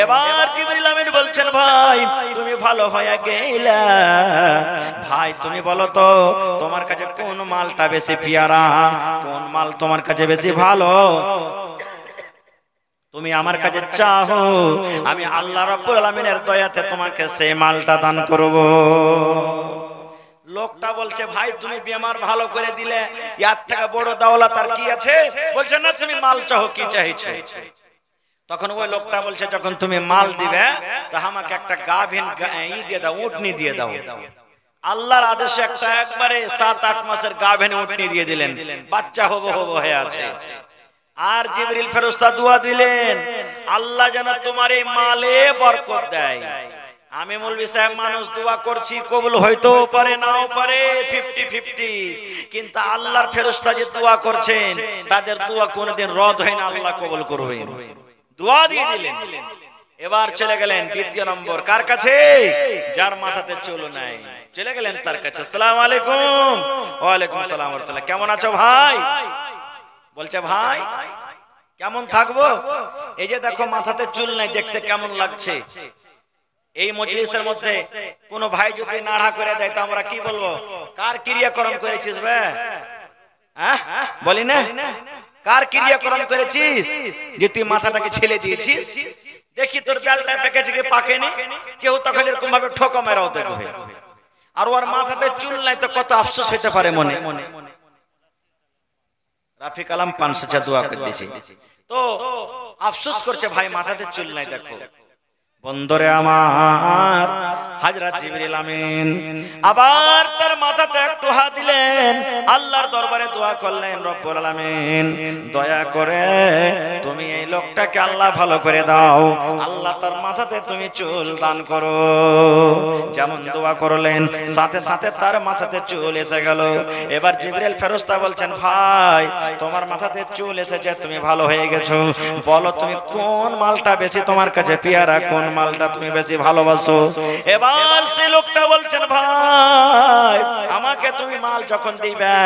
এবার জিবরিল আমিন বলছেন, ভাই তুমি ভালো হয়ে গেলা, ভাই তুমি বলো তো তোমার কাছে কোন মালটা বেশি পিয়ারা, কোন মাল তোমার কাছে বেশি ভালো, তুমি আমার কাছে চাও, আমি আল্লাহ রাব্বুল আলামিনের দয়াতে তোমাকে সেই মালটা দান করব। লোকটা বলছে, ভাই তুমি বেমার ভালো করে দিলে, এর থেকে বড় দৌলত আর কি আছে? বলছে না, তুমি মাল চাও, কি চাইছো? তখন ওই লোকটা বলছে, যখন তুমি মাল দিবে তো আমাকে একটা গাভীন দিয়ে দাও, উটনি দিয়ে দাও। আল্লাহর আদেশে একটা একবারে 7-8 মাসের গাভীন উটনি দিয়ে দিলেন, বাচ্চা হবো হবো হয়ে আছে। আর জিবরিল ফেরেশতা দোয়া দিলেন, আল্লাহ যেন তোমার এই মালে বরকত দেয়। আমি মৌলভী সাহেব মানুষ দোয়া করছি, কবুল হইতেও পারে নাও পারে, 50-50, কিন্তু আল্লাহর ফেরেশতা যে দোয়া করছেন তাদের দোয়া কোনোদিন রদ হয় না, আল্লাহ কবুল করবে। দোয়া দিয়ে দিলেন। এবার চলে গেলেন দ্বিতীয় নম্বর কার কাছে? যার মাথাতে চুল নাই, চলে গেলেন তার কাছে। আসসালামু আলাইকুম। ওয়া আলাইকুম আসসালাম ওয়া রাহমাতুল্লাহ। কেমন আছো ভাই? বলছে, ভাই কেমন থাকবো, এই যে দেখো মাথাতে চুল নাই, দেখতে কেমন লাগছে? এই মজলিসের মধ্যে কোন ভাই যদি নাড়া করে দেয় তো আমরা কি বলবো? কার ক্রিয়াকরণ করেছিস বে? হ্যাঁ বলি না, কার ক্রিয়াকরণ করেছিস যে তুই মাথাটাকে ছেলে দিয়েছিস? দেখি তোর বেলটা পেকেছে কি পাকেনি? কেউ তখন এরকম ভাবে ঠোকা মেরাও দেখবে। আর ওর মাথাতে চুল নাই তো কত আফসোস হইতে পারে মনে। রাফি কালাম 500 দোয়া করে দিয়েছি তো আফসোস করছে, ভাই মাথাতে চুল নাই। দেখো বন্ধুরে আমার, হযরত জিবরিল আমিন আবার তার মাথাতে একটু হাত দিলেন, আল্লাহর দরবারে দোয়া করলেন, রব্বুল আলামিন দয়া করে তুমি এই লোকটাকে আল্লাহ ভালো করে দাও, আল্লাহ তার মাথাতে তুমি চুল দান করো। যেমন দোয়া করলেন সাথে সাথে তার মাথাতে চুল এসে গেল। এবার জিবরিল ফেরেশতা বলছেন, ভাই তোমার মাথাতে চুল এসেছে, তুমি ভালো হয়ে গেছো, বলো তুমি কোন মালটা বেশি তোমার কাছে পিয়ারা, কোন মালটা তুমি বেশি ভালোবাসো? এবার সেই লোকটা বলছেন, ভাই আমাকে তুমি মাল যখন দিবে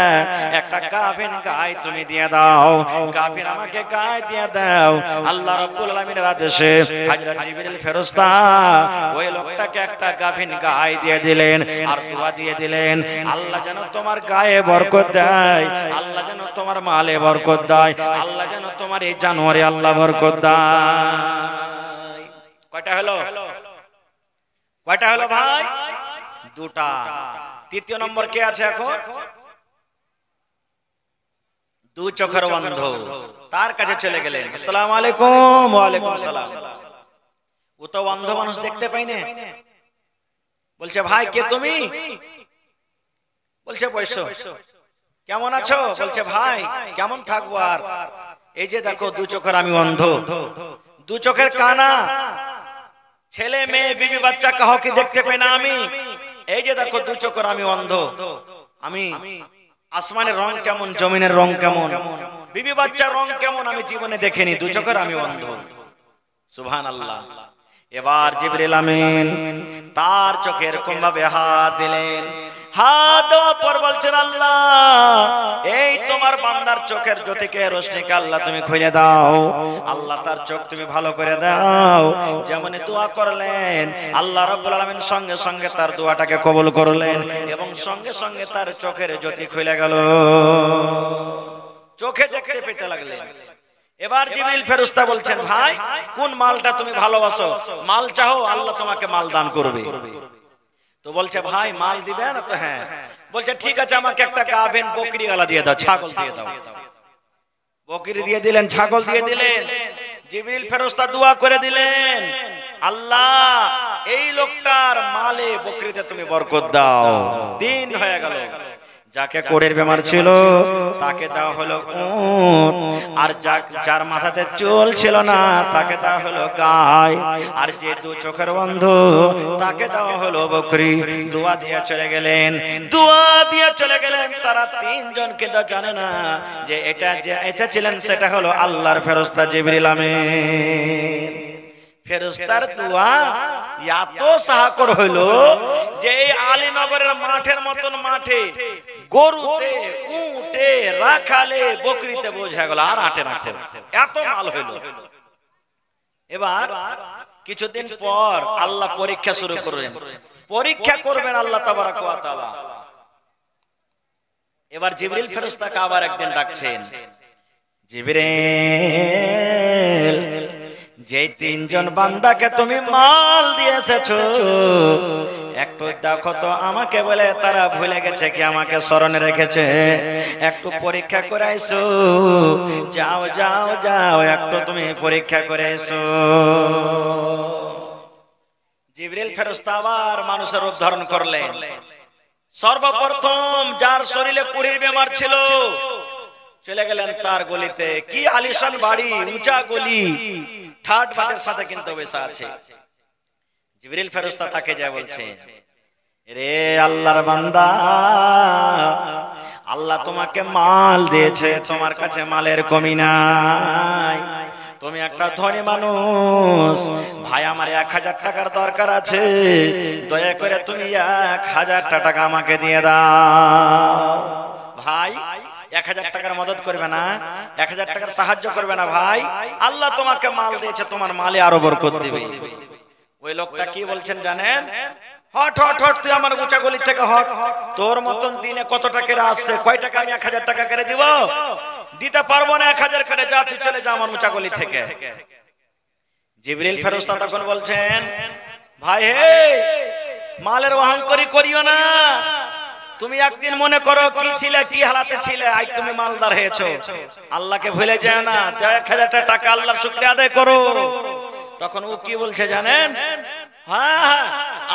একটা গাভীন গায় তুমি দিয়ে দাও, গাভীন আমাকে গায় দিয়ে দাও। আল্লাহ রাব্বুল আলামিনের আদেশে হযরত জিবরিল ফেরেশতা ওই লোকটাকে একটা গাভীন গায় দিয়ে দিলেন, আর দোয়া দিয়ে দিলেন, আল্লাহ যেন তোমার গায়ে বরকত দেয়, আল্লাহ যেন তোমার মালে বরকত দেয়, আল্লাহ যেন তোমার এই জানোয়ারে আল্লাহ বরকত দেয়। কয়টা হলো? কয়টা হলো ভাই? দুটা। তৃতীয় নম্বর কে আছে এখন? দু চোখের অন্ধ, তার কাছে চলে গেলেন। আসসালামু আলাইকুম। ওয়া আলাইকুম সালাম। ও তো অন্ধ মানুষ, দেখতে পাই না। বলছে, ভাই কে তুমি? বলছে, বৈশ্য। কেমন আছো? বলছে, ভাই কেমন থাকবো আর, এই যে দেখো দু চোখের আমি অন্ধ, দু চোখের কানা, ছেলে মেয়ে বিবি বাচ্চা কাউকে দেখতে পাই না আমি, এই যে দেখো দু চোখের আমি অন্ধ, আমি আসমানের রং কেমন, জমিনের রং কেমন, বিবি বাচ্চার রং কেমন আমি জীবনে দেখিনি, দু চোখের আমি অন্ধ। সুবহানাল্লাহ। এবার জিবরিল আমিন তার চোখে এরকম ভাবে হাত দিলেন, হাত দেওয়ার পর বলছেন, আল্লাহ এই তোমার বান্দার চোখের জ্যোতিকে রোশনিকে আল্লাহ তুমি খুলে দাও, আল্লাহ তার চোখ তুমি ভালো করে দাও। যেমন দোয়া করলেন, আল্লাহ রাব্বুল আলামিন সঙ্গে সঙ্গে তার দোয়াটাকে কবুল করলেন এবং সঙ্গে সঙ্গে তার চোখের জ্যোতি খুলে গেল, চোখে দেখতে পেতে লাগলেন। এবার জিবরিল ফেরেশতা বলছেন, ভাই কোন মালটা তুমি ভালোবাসো, মাল চাও, আল্লাহ তোমাকে মাল দান করবে। তো বলছে, ভাই মাল দিবে না? তো হ্যাঁ। বলছে, ঠিক আছে আমাকে একটা গাভীন বকরি গালা দিয়ে দাও, ছাগল দিয়ে দাও। বকরি দিয়ে দিলেন, ছাগল দিয়ে দিলেন। জিবরিল ফেরেশতা দোয়া করে দিলেন, আল্লাহ এই লোকটার মালে বকরিতে তুমি বরকত দাও। দিন হয়ে গেল, যাকে কোড়ের বেমার ছিল তাকে দেওয়া হলো উট, আর যার মাথাতে চুল ছিল না তাকে দেওয়া হলো গায়, আর যে দু চোখের অন্ধ তাকে দেওয়া হলো বকরি। দোয়া দিয়ে চলে গেলেন, দোয়া দিয়ে চলে গেলেন। তারা তিনজন কিন্তু জানে না যে এটা যে এসেছিলেন সেটা হলো আল্লাহর ফেরেশতা জিবরিল আমিন। ফেরেশতার দোয়া এত সাহাকর হইল যে এই আলীনগরের মাঠের মতন মাঠে গরুতে উটে রাখালে বকরিতে বোঝা গেল আর আটে রাখে, এত মাল হইল। এবার কিছুদিন পর আল্লাহ পরীক্ষা শুরু করবেন, পরীক্ষা করবেন আল্লাহ তাবারাক ওয়া তাআলা। এবার জিবরিল ফেরেশতাকে আবার একদিন ডাকছেন, জিবরিল যে তিনজন বান্দাকে তুমি মাল দিয়ে এসেছো একটু দেখো তো আমাকে, বলে তারা ভুলে গেছে কি আমাকে স্মরণে রেখেছে, একটু পরীক্ষা করে আইসো, যাও যাও যাও একটু তুমি পরীক্ষা করে এসো। জিবরিল ফেরেশতা আবার মানুষের রূপ ধারণ করলেন। সর্বপ্রথম যার শরীরে কুড়ির বেমার ছিল চলে গেলেন তার গলিতে, কি আলিশান বাড়ি, উঁচা গলি, ঠাট বাটের সাথে কিন্তু বসে আছে। জিবরিল ফেরেশতা তাকে যা বলছে, রে আল্লাহর বান্দা, আল্লাহ তোমাকে মাল দিয়েছে, তোমার কাছে মালের কমি নাই, তুমি একটা ধনী মানুষ, ভাই আমার 1000 টাকার দরকার আছে, দয়া করে তুমি 1000 টাকা আমাকে দিয়ে দাও। ভাই 1000 টাকার মদত করবে না, 1000 টাকার সাহায্য করবে না ভাই, আল্লাহ তোমাকে মাল দিয়েছে, তোমার মালে আরো বরকত দিবে। ওই লোকটা কি বলছেন জানেন, হট হট হট তুই আমার উঁচা গলি থেকে হট, তোর মতন দিনে কত টাকা আসছে, কয় টাকা আমি 1000 টাকা করে দিব, দিতে পারবো না 1000 করে, যা তুই চলে যা আমার উঁচা গলি থেকে। জিবরিল ফেরেশতা তখন বলছেন, ভাই হে মালের অহংকারী করিও না, তুমি একদিন মনে করো কি ছিলে, কি হালাতে ছিলে, আজ তুমি মালদার হয়েছো, আল্লাহকে ভুলে যেও না, 1000 টাকা আল্লাহর শুকরিয়া আদায় করো। তখন ও কি বলছে জানেন, হ্যাঁ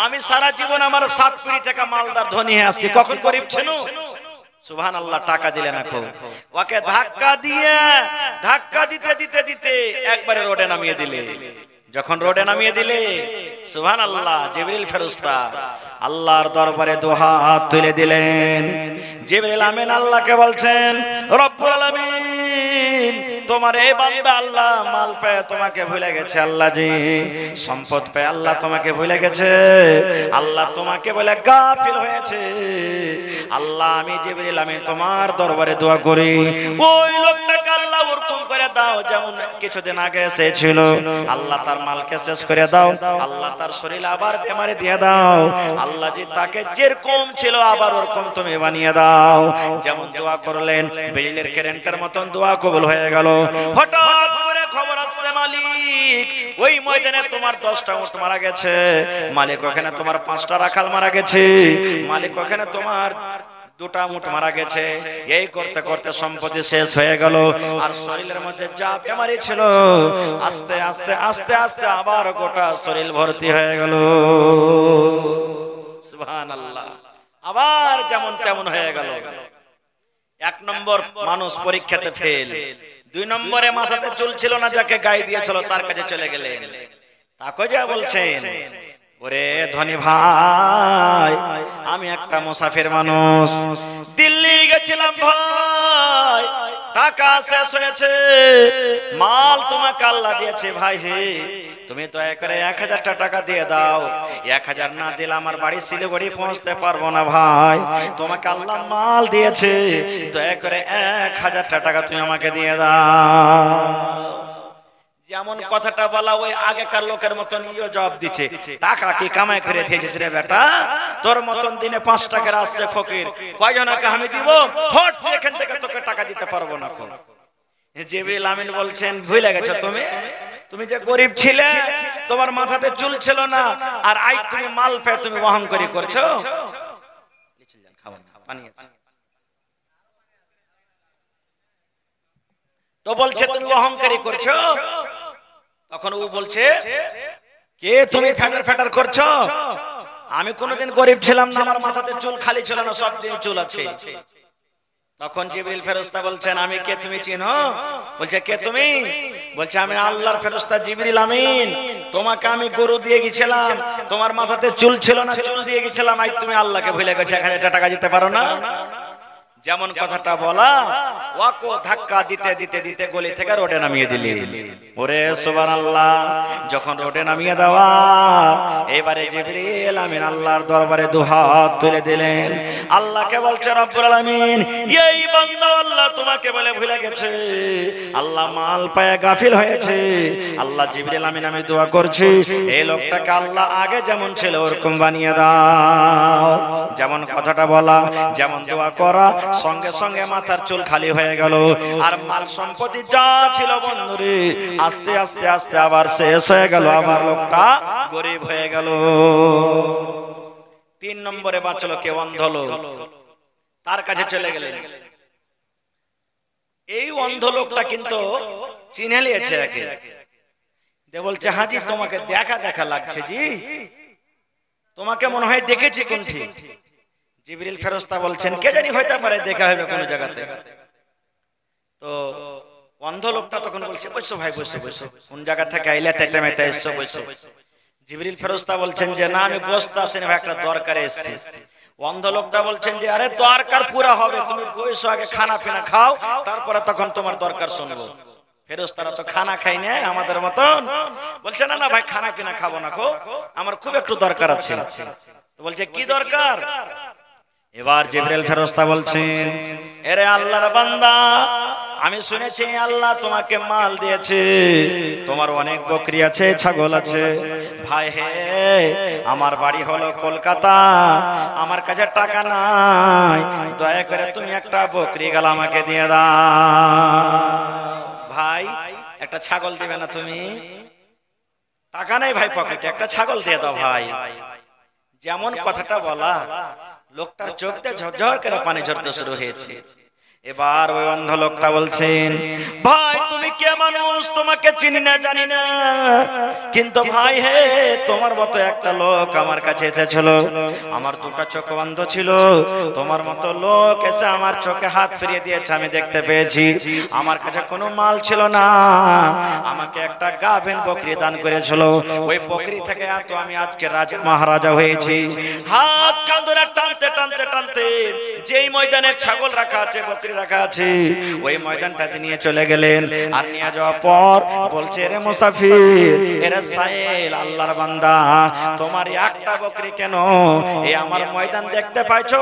আমি সারা জীবন আমার 7 পিঁড়ি থেকে মালদার ধনী হয়ে আসছি, কখন গরিব ছিল। সুবহানাল্লাহ, টাকা দিলে না, ওকে ধাক্কা দিতে দিতে দিতে একবারে রোডে নামিয়ে দিলে। যখন রোডে নামিয়ে দিলে, সুবহানাল্লাহ, জিবরিল ফেরেশতা আল্লাহর দরবারে দু হাত তুলে দিলেন। জিবরিল আমিন আল্লাহকে বলছেন, রব্বুল আলামিন তোমার এই বান্দা আল্লাহ মাল পেয়ে তোমাকে ভুলে গেছে, আল্লাহ জি সম্পদ পেয়ে আল্লাহ তোমাকে ভুলে গেছে, আল্লাহ তোমাকে বলে গাফিল হয়েছে, আল্লাহ আমি জিবরিল আমি তোমার দরবারে দোয়া করি ওই লোকটাকে আল্লাহ ওরকম করে দাও যেমন কিছুদিন আগে এসেছিল, আল্লাহ তার মালকে শেষ করে দাও, আল্লাহ তার শরীর আবার বেমারে দিয়ে দাও, আল্লাহ জি তাকে যেরকম ছিল আবার ওরকম তুমি বানিয়ে দাও। যেমন দোয়া করলেন, বিজলির কারেন্টের মতন দোয়া কবুল হয়ে গেল। হঠাৎ করে খবর আসছে, মালিক ওই ময়দানে তোমার 10টা উট মারা গেছে, মালিক ওখানে তোমার 5টা রাখাল মারা গেছে, মালিক ওখানে তোমার 2টা উট মারা গেছে। এই করতে করতে সম্পত্তি শেষ হয়ে গেল, আর শরীরের মধ্যে যা বেমারি ছিল আস্তে আস্তে আস্তে আস্তে আবার গোটা শরীর ভর্তি হয়ে গেল। সুবহানাল্লাহ, আবার যেমন তেমন হয়ে গেল। 1 নম্বর মানুষ পরীক্ষাতে ফেল। 2 নম্বরে মাথাতে চুল ছিল না, যাকে গায়ে দিয়েছিল তার কাছে চলে গেলেন, তাকে যা বলছেন, ওরে ধনী ভাই আমি একটা মুসাফির মানুষ, দিল্লি গেছিলাম ভাই, টাকা শেষ হয়েছে, মাল তোমাকে আল্লাহ দিয়েছে, ভাই হে তুমি দয়া করে 1000 টাকা দিয়ে দাও, 1000 না দিলে আমার বাড়ি শিলিগুড়ি পৌঁছতে পারবো না ভাই, তোমাকে আল্লাহ মাল দিয়েছে, দয়া করে 1000 টাকা তুমি আমাকে দিয়ে দাও। যেমন কথাটা বলা ওই আগেকার লোকের মতন ইও জবাব দিচ্ছে, টাকা কি কামাই করে দিয়েছিস রে বেটা, তোর মতন দিনে 5 টাকার আসছে ফকির, কয়জনকে আমি দিব, হট তুই এখান থেকে, তোকে টাকা দিতে পারবো না। জিবরিল আমিন বলছেন, ভুলে গেছো তুমি যে গরিব ছিলে, তোমার মাথাতে চুল ছিল না, আর আজ তুমি মাল পেয়ে তুমি অহংকারী করছো। তো বলছে তুমি অহংকারী করছো, তখন ও বলছে কে তুমি ফ্যাটার ফ্যাটার করছো, আমি কোনোদিন গরিব ছিলাম না, আমার মাথাতে চুল খালি ছিল না, সব দিন চুল আছে। তখন জিবরিল ফেরেশতা বলছেন, আমি কে তুমি চিনো? বলছে কে তুমি? বলছে আমি আল্লাহর ফেরেশতা জিবরিল আমিন, তোমাকে আমি গরু দিয়ে গেছিলাম, তোমার মাথাতে চুল ছিল না, চুল দিয়ে গেছিলাম, আজ তুমি আল্লাহকে ভুলে গেছো, 1000 টাকা দিতে পারো না। যেমন কথাটা বলা, ওয়াকো ধাক্কা দিতে দিতে দিতে গলি থেকে রোডে নামিয়ে দিলি। ওরে সুবহানাল্লাহ, যখন রোডে নামিয়ে দেওয়া, এবারে জিবরিল আমিন আল্লাহর দরবারে দুহাত তুলে দিলেন। আল্লাহকে বলছে রব্বুল আলামিন, এই বান্দা আল্লাহ তোমাকে বলে ভুলে গেছে, আল্লাহ মাল পায়ে গাফিল হয়েছে। আল্লাহ জিবরিল আমিন আমি দোয়া করছি, এই লোকটাকে আল্লাহ আগে যেমন ছিল ওরকম বানিয়ে দাও। যেমন কথাটা বলা, যেমন দোয়া করা, সঙ্গে সঙ্গে মাথার চুল খালি হয়ে গেল। আর মাল সম্পত্তি যা ছিল বন্ধুরে, আস্তে আস্তে আস্তে আবার শেষ হয়ে গেল, আবার লোকটা গরিব হয়ে গেল। 3 নম্বরে বাঁচলো কে? অন্ধ লোক। তার কাছে চলে গেলেন। এই অন্ধ লোকটা কিন্তু চিনে নিয়েছে একে। বলছে, হাজি তোমাকে দেখা দেখা লাগছে জি, তোমাকে মনে হয় দেখেছি কোনটি। জিবরিল ফেরেশতা বলছেন, কে জানি হইতে পারে, দেখা হবে কোন জায়গাতে। তো অন্ধ লোকটা তখন বলছে, বসো ভাই বসো বসো, কোন জায়গা থেকে আইলে তাইতে মেতে এসছো, বসো। জিবরিল ফেরেশতা বলছেন যে না, আমি বসতে আসিনি ভাই, একটা দরকারে এসেছি। অন্ধ লোকটা বলছেন যে আরে দরকার পুরা হবে, তুমি বসো, আগে খানা পিনা খাও, তারপরে তখন তোমার দরকার শুনবো। ফেরেশতারা তো খানা খাই না আমাদের মতন। বলছে না না ভাই, খানা পিনা খাবো না গো, আমার খুব একটু দরকার আছে। বলছে কি দরকার? এবার জিবরিল ফেরেশতা বলছেন, এরে আল্লাহর বান্দা, আমি শুনেছি আল্লাহ তোমাকে মাল দিয়েছে, তোমার অনেক বকরি আছে, ছাগল আছে। ভাই হে, আমার বাড়ি হলো কলকাতা, আমার কাছে টাকা নাই, দয়া করে তুমি একটা বকরি গাল আমাকে দিয়ে দাও। ভাই একটা ছাগল দিবে না তুমি? টাকা নেই ভাই পকেটে, একটা ছাগল দিয়ে দাও ভাই। যেমন কথাটা বলা, লোকটার চোখ দিয়ে ঝরঝর করে পানি ঝরতে শুরু হয়েছে। এবার ওই অন্ধ লোকটা বলছেন, ভাই তুমি কে মানুষ, তোমাকে চিনি না জানি না, কিন্তু ভাই হে, তোমার মতো একটা লোক আমার কাছে এসেছিল, আমার দুটো চোখ বন্ধ ছিল, তোমার মতো লোক এসে আমার চোখে হাত ফিরিয়ে দিয়েছে, আমি দেখতে পেয়েছি। আমার কাছে কোনো মাল ছিল না, আমাকে একটা গাভীন বকরি দান করেছিল, ওই বকরি থেকে এত আমি আজকে রাজা মহারাজা হয়েছি। হাত কান ধরে টানতে টানতে টানতে যেই ময়দানে ছাগল রাখা আছে, বকরি রাখা আছে, ওই ময়দানটাতে নিয়ে চলে গেলেন। আর নিয়ে যাওয়ার পর বলছে, রে মুসাফির, এরে সাইল, আল্লাহর বান্দা, তোমার একটা বকরি কেন এই আমার ময়দান দেখতে পাইছো?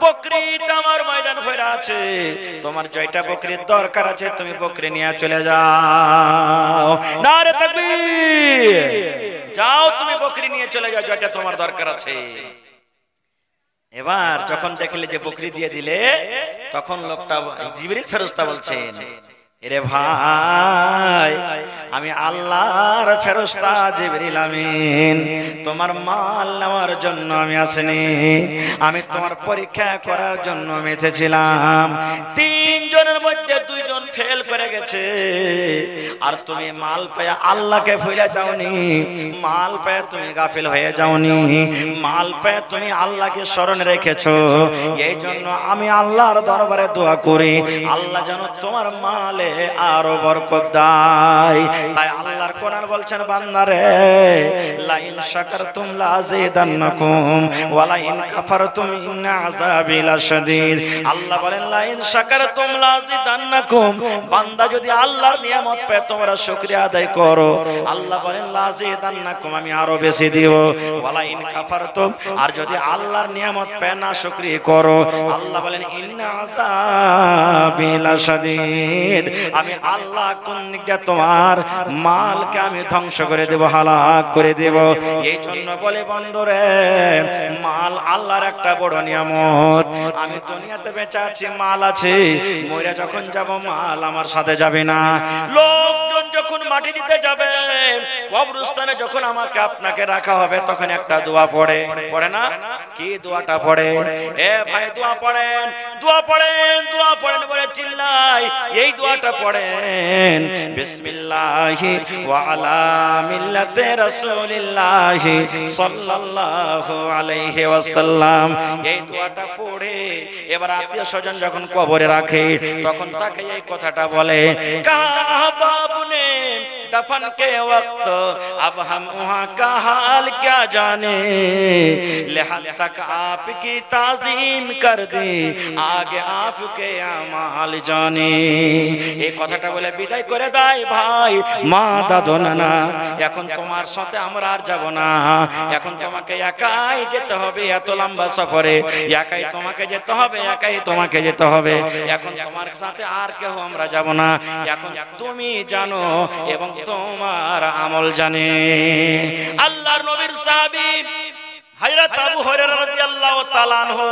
বকরি তো আমার ময়দান ভরা আছে, তোমার জয়টা বকরির দরকার আছে, তুমি বকরি নিয়ে চলে যাও। নারে তাকবীর, যাও তুমি বকরি নিয়ে চলে যাও, জয়টা তোমার দরকার আছে। এবার যখন দেখলে যে বকরি দিয়ে দিলে, তখন লোকটা জিবরিল ফেরেশতা বলছেন, এরে ভাই, আমি আল্লাহর ফেরেশতা জিবরিল আমিন, তোমার মাল নেওয়ার জন্য আমি আসিনি, আমি তোমার পরীক্ষা করার জন্য আমি এসেছিলাম। 3 জনের মধ্যে 2 জন ফেল করে গেছে, আর তুমি মাল পেয়ে আল্লাহকে ভুলে যাওনি, মাল পেয়ে তুমি গাফিল হয়ে যাওনি, মাল পেয়ে তুমি আল্লাহকে স্মরণ রেখেছো। এই জন্য আমি আল্লাহর দরবারে দোয়া করি, আল্লাহ যেন তোমার মালে আরো বরকত দেয়। তাই আল্লাহর কোরআন বলছেন, বান্দারে, লা ইন শাকারতুম লাযিদান্নাকুম ওয়া লা ইন কাফারতুম ইন্না আযাবি লাশাদীদ। আল্লাহ বলেন, লা ইন শাকারতুম লাযিদান্নাকুম, বান্দা যদি আল্লাহর নিয়ামত পেয়ে তোমরা শুকরিয়া আদায় করো, আল্লাহ বলেন লাযিদান্নাকুম, আমি আরো বেশি দিব। ওয়া লা ইন কাফারতুম, আর যদি আল্লাহর নিয়ামত পেয়ে না শুকরিয়া করো, আল্লাহ বলেন ইন্না আযাবি লাশাদীদ, আমি আল্লাহ কোন দিকে তোমার মালকে আমি ধ্বংস করে দেব, হালাক করে দেব। এই জন্য বলে বন্ধুরে, মাল আল্লাহর একটা বড় নিয়ামত। আমি দুনিয়াতে বেঁচে আছি, মাল আছে, মরে যখন যাব মাল আমার সাথে যাবে না। লোকজন যখন মাটি দিতে যাবে, কবরস্থানে যখন আমাকে আপনাকে রাখা হবে, তখন একটা দোয়া পড়ে, পড়ে না? কি দোয়াটা পড়ে? এ ভাই দোয়া পড়েন, দোয়া পড়েন, দোয়া পড়েন বলে চিল্লাই, এই দোয়াটা পড়েন, বিসমিল্লাহি ওয়া আলা মিল্লাতি রাসূলিল্লাহি সাল্লাল্লাহু আলাইহি ওয়াসাল্লাম। এই দোয়াটা পড়ে এবার আত্মীয় স্বজন যখন কবরে রাখে, তখন তাকে এই কথাটা বলে, কাবাবনে दफन के वक्त अब हम वहाँ का हाल क्या जाने, लिहाज तक आपकी ताज़ीम कर दी, आगे आपके আমাল জানে। এই কথাটা বলে বিদায় করে দেয় ভাই। মা দাদু নানা, এখন তোমার সাথে আমরা আর যাব না, এখন তোমাকে একাই যেতে হবে, এত লম্বা সফরে একাই তোমাকে যেতে হবে, একাই তোমাকে যেতে হবে, এখন তোমার সাথে আর কেউ আমরা যাব না, এখন তুমি জানো এবং তোমার আমল জানে। আল্লাহর নবীর সাহাবী হযরত আবু হুরায়রা রাদিয়াল্লাহু তাআলা আনহু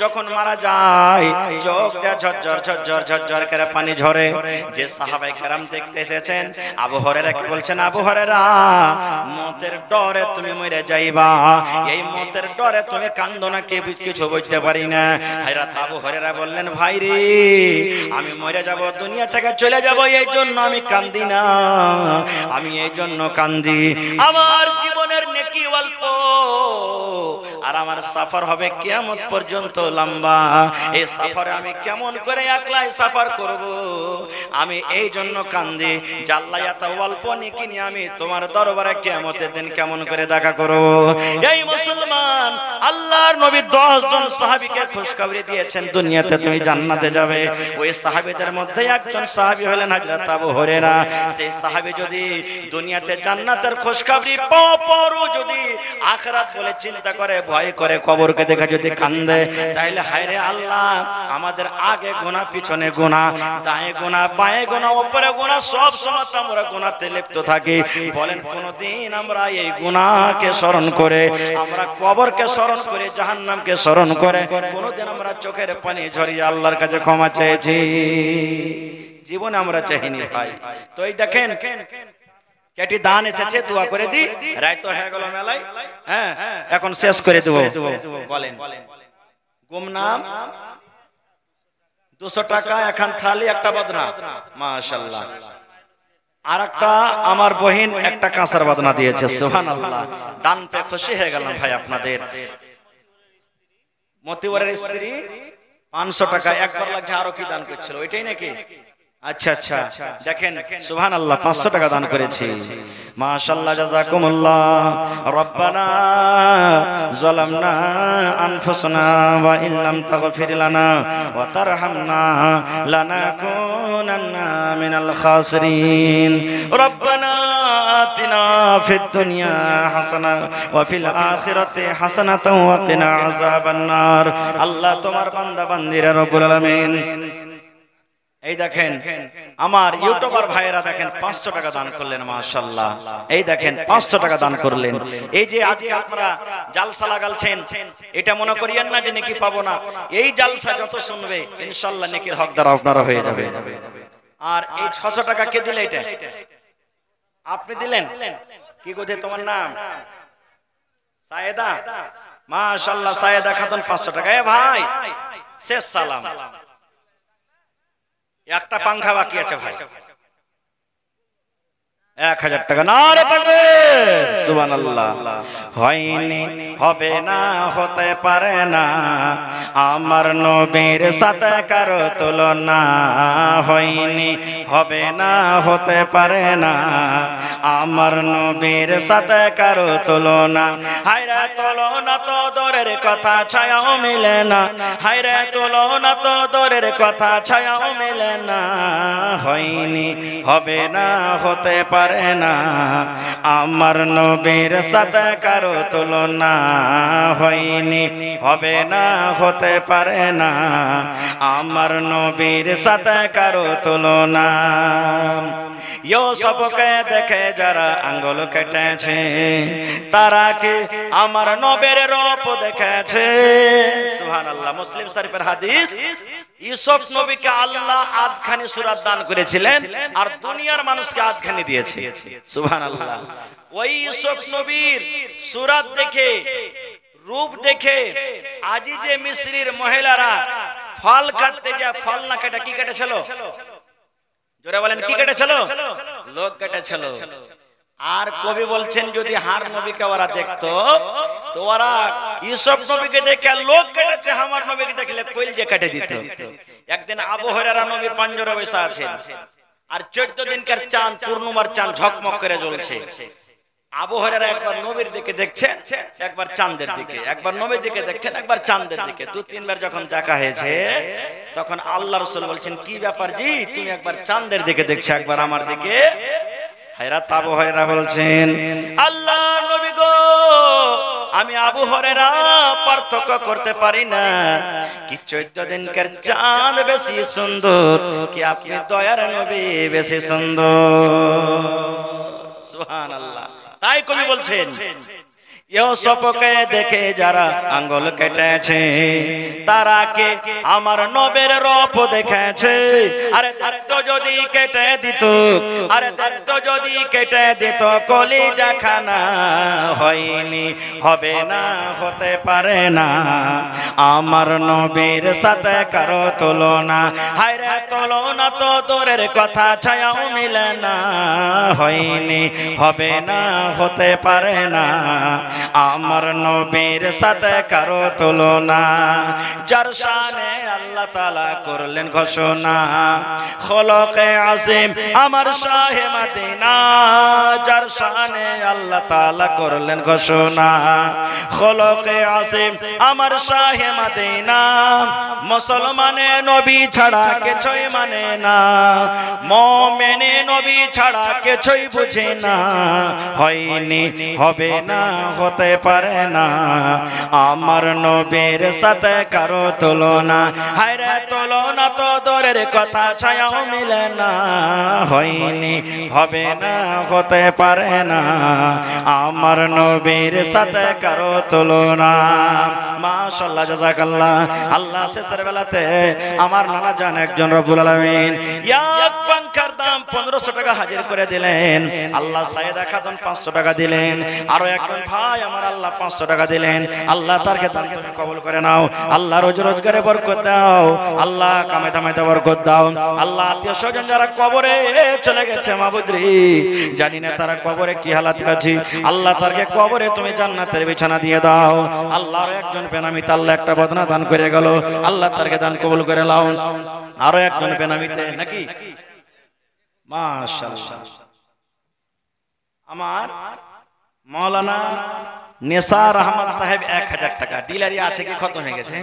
যখন মারা যায়, চোখ দিয়ে ঝরঝর ঝরঝর ঝরঝর করে পানি ঝরে। যে সাহাবায়ে কেরাম দেখতে এসেছেন আবু হুরায়রাকে বলছেন, আবু হুরায়রা মতের ডরে তুমি মরে যাইবা, এই মতের ডরে তুমি কান্দো না, কে কিছু বুঝতে পারি না। হযরত আবু হুরায়রা বললেন, ভাই রে আমি মরে যাব, দুনিয়া থেকে চলে যাব, এই জন্য আমি কান্দি না, আমি এই জন্য কান্দি আমার জীবনের নেকি অল্প আর আমার সফর হবে কিয়ামত পর্যন্ত লম্বা, এই সফরে আমি কেমন করে একলাই সফর করব, আমি এই জন্য কান্দি। আল্লাহ এত অল্প নেকি নিয়ে আমি তোমার দরবারে কিয়ামতের দিন কেমন করে দেখা করব। এই মুসলমান আল্লাহর নবী 10 জন সাহাবীকে খুশখবরি দিয়েছেন দুনিয়াতে তুমি জান্নাতে যাবে। ওই সাহাবীদের মধ্যে একজন সাহাবী হলেন হযরত আবু হুরায়রা। সেই সাহাবী যদি দুনিয়াতে জান্নাতের খুশখবরি পাওয়ার পরও যদি আখিরাত বলে চিন্তা করে, ভয় করে, কবরকে দেখে যদি কান্দে, তাইলে হায়রে আল্লাহ আমাদের আগে গুনাহ, পিছনে গুনাহ, দায়ে গুনাহ, বায়ে গুনাহ, উপরে গুনাহ, সব সময় আমরা গুনাহতে লিপ্ত থাকি। বলেন কোনদিন আমরা এই গুনাহকে স্মরণ করে, আমরা কবরকে স্মরণ করে, জাহান্নামকে স্মরণ করে কোনদিন আমরা চোখের পানি ঝরিয়ে আল্লাহর কাছে ক্ষমা চেয়েছি? জীবনে আমরা চাইনি ভাই। তো এই দেখেন কেটি দান এসেছে, দোয়া করে দি, রায় তো হয়ে গেল মেলায়, হ্যাঁ এখন শেষ করে দেব। বলেন গুমনাম 200 টাকা, এখন থালি, একটা বদনা, মাশাআল্লাহ। আর একটা আমার বহিন একটা কাঁসার বদনা দিয়েছে, সুবহানাল্লাহ। দান পেয়ে খুশি হয়ে গেলাম ভাই আপনাদের। মতিওয়ারের স্ত্রী 500 টাকা, একবার লাগছে আরো কি দান করছিল, ওইটাই নাকি? আচ্ছা আচ্ছা, দেখেন সুবহানাল্লাহ, 500 টাকা দান করেছি, মাশাআল্লাহ, জাযাকুমুল্লাহ। রব্বানা যালামনা আনফুসানা ওয়া ইল্লাম তাগফির লানা ওয়া তারহামনা লানাকুনান্না মিনাল খাসিরিন। রব্বানা আতিনা ফিদ দুনিয়া হাসানা ওয়া ফিল আখিরাতি হাসানাতাও ওয়া কিনা আযাবান নার। আল্লাহ তোমার বান্দা বান্দিরা রব্বুল আলামিন, এই দেখেন আমার ইউটিউবার ভাইয়েরা দেখেন 500 টাকা দান করলেন, মাশাআল্লাহ। এই দেখেন 500 টাকা দান করলেন। এই যে আজকে আপনারা জালসা লাগালছেন, এটা মনে করিয়েন না যে নেকি পাবো না। এই জালসা যত শুনবে ইনশাআল্লাহ নেকির হকদার আপনারা হয়ে যাবে। আর এই 600 টাকা কে দিলে? এটা আপনি দিলেন। কি কোথায় তোমার নাম? সায়েদা, মাশাআল্লাহ, সায়েদা খাতুন 500 টাকা। এ ভাই শেষ সালাম, একটা পাংখা বাকি আছে ভাই, 1000 টাকা। নারে তাকবীর, সুবহানাল্লাহ। হয়নি, হবে না, হতে পারে না, আমার নবীর সাথে কারো তুলনা। হয়নি, হবে না, হতে পারে না, আমার নবীর সাথে কারো তুলনা। হায়রে তুলনা তো দূরের কথা, ছায়াও মিলে না, হায়রে তুলনা তো দূরের কথা, ছায়াও মিলে না। হয়নি, হবে না, হতে পারে না, আমার নবীর সাথে কারো তুলনা। হয়নি, হবে না, হতে পারে না, আমার নবীর সাথে কারো তুলনা। ইউসুফকে দেখে যারা আঙ্গুল কেটেছে, তারা কি আমার নবীর রূপ দেখেছে? সুবহানাল্লাহ। মুসলিম শরীফের হাদিস, ইউসুফ নবীকে আল্লাহ আধখানি সূরা দান করেছিলেন আর দুনিয়ার মানুষকে আধখানি দিয়েছে। সুবহানাল্লাহ। ওই ইউসুফ নবীর সূরা দেখে, রূপ দেখে আজি যে মিশরের মহিলারা ফল কাটতে যায়, ফল না কেটে কি কেটেছিল? জোরে বলেন, কি কেটেছিল? লোক কেটেছিল। আর কবি বলছেন যদি হার নবীকে ওরা দেখতো তো ওরা ইউসুফ নবীকে দেখে লোক কেটেছে, আমার নবীকে দেখলে কইল যে কেটে দিত। একদিন আবু হুরায়রা নবীর পাঞ্জরে বসে আছেন, আর 14 দিনকার চাঁদ পূর্ণিমার চাঁদ ঝকমক করে জ্বলছে। আবু হুরায়রা একবার নবীর দিকে দেখছেন, একবার চাঁদের দিকে, একবার নবীর দিকে দেখছেন, একবার চাঁদের দিকে। 2-3 বার যখন দেখা হয়েছে তখন আল্লাহ রাসূল বলছেন, কি ব্যাপার জি, তুমি একবার চাঁদের দিকে দেখছো, একবার আমার দিকে। হযরত আবু হুরায়রা বলছেন, আল্লাহ নবী গো, আমি আবু হুরায়রা পার্থক্য করতে পারি না কি 14 দিনকার চাঁদ বেশি সুন্দর, কি আপনি দয়ার নবী বেশি সুন্দর। সুবহানাল্লাহ। তাই কবি বলছেন, ইউসুফকে দেখে যারা আঙ্গুল কেটেছে, তারা কে আমার নবীর রূপ দেখেছে। আরে দাঁত যদি কেটে দিত, আরে দাঁত যদি কেটে দিত, কলিজা খানা হয়নি, হবে না, হতে পারে না আমার নবীর সাথে কারো তুলনা। হায়রে তুলনা তো দূরের কথা, ছায়াও মিলে না, হয়নি, হবে না, হতে পারে না আমার নবীর সাথে কারো তুলনা। যার শানে আল্লাহ তাআলা করলেন ঘোষণা, খলকে আজিম আমার শাহে মদিনা। যার শানে আল্লাহ তাআলা করলেন ঘোষণা, খলকে আজিম আমার শাহে মদিনা। মুসলমানে নবী ছাড়া কিছুই মানে না, মুমিনে নবী ছাড়া কিছুই বুঝে না, হয়নি, হবে না, হতে পারে না আমার নবীর সাথে কারো তুলনা। হায়রে তুলনা তো দূরের কথা, ছায়াও মিলে না, হয়নি, হবে না, হতে পারে না আমার নবীর সাথে কারো তুলনা। মাশাআল্লাহ, জাযাকাল্লাহ। আল্লাহ শেষের বেলাতে আমার নানা জান একজন রব্বুল আলামিন এক পাঙ্খার দাম 1500 টাকা হাজির করে দিলেন। আল্লাহ সাইয়েদা খাতুন 500 টাকা দিলেন। আরো একজন ভাই আমার আল্লাহ 500 টাকা দিলেন। আল্লাহ তারকে দান তুমি কবুল করে নাও। আল্লাহ রোজি রোজগারে বরকত দাও। আল্লাহ কামে দামেতে বরকত দাও। আল্লাহ আত্মীয় স্বজন যারা কবরে চলে গেছে মাবুদরি, জানি না তারা কবরে কি হালাতে আছে, আল্লাহ তারকে কবরে তুমি জান্নাতের বিছানা দিয়ে দাও। আল্লাহর একজন বেনামিতে আল্লাহ একটা বদনা দান করে গেল, আল্লাহ তারকে দান কবুল করে নাও। আরো একজন বেনামিতে নাকি, মাশাআল্লাহ, আমার মৌলানা নেসার আহমদ সাহেব 1000 টাকা। ডিলারি আছে কি খতম হয়ে গেছে?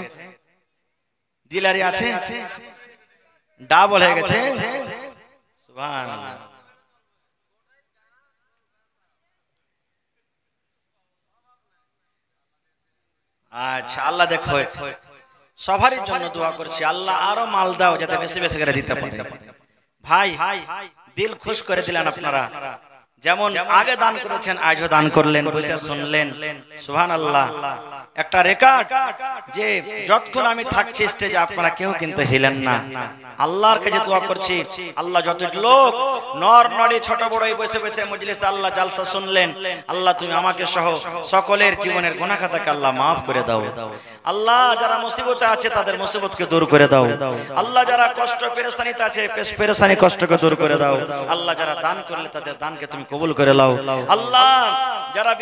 ডিলারি আছে, ডাবল হয়ে গেছে। সুবহানাল্লাহ। আচ্ছা, আল্লাহ দেখো সবারই জন্য দোয়া করছি, আল্লাহ আরো মাল দাও যাতে বেশি বেশি করে দিতে পারে। ভাই দিল খুশ করে দিলেন আপনারা, যেমন আগে দান করেছেন আজও দান করলেন, বসে শুনলেন। সুবহানাল্লাহ। একটা রেকর্ড যে যতক্ষণ আমি থাকছি স্টেজে আপনারা কেউ কিন্তু হিলেন না। আল্লাহর কাছে দোয়া করছি, আল্লাহ যত লোক নর নারী ছোট বড় বসে বসে মজলিসে আল্লাহ জালসা শুনলেন, আল্লাহ তুমি আমাকে সহ সকলের জীবনের গুনাহ খাতাকে আল্লাহ maaf করে দাও। আল্লাহ যারা মুসিবতে আছে তাদের মুসিবতকে দূর করে দাও। আল্লাহ যারা কষ্ট পেরেশানিতে আছে পেরেশানি কষ্টকে দূর করে দাও। আল্লাহ যারা দান করলে তাদের দানকে তুমি কবুল করে নাও। আল্লাহ যারা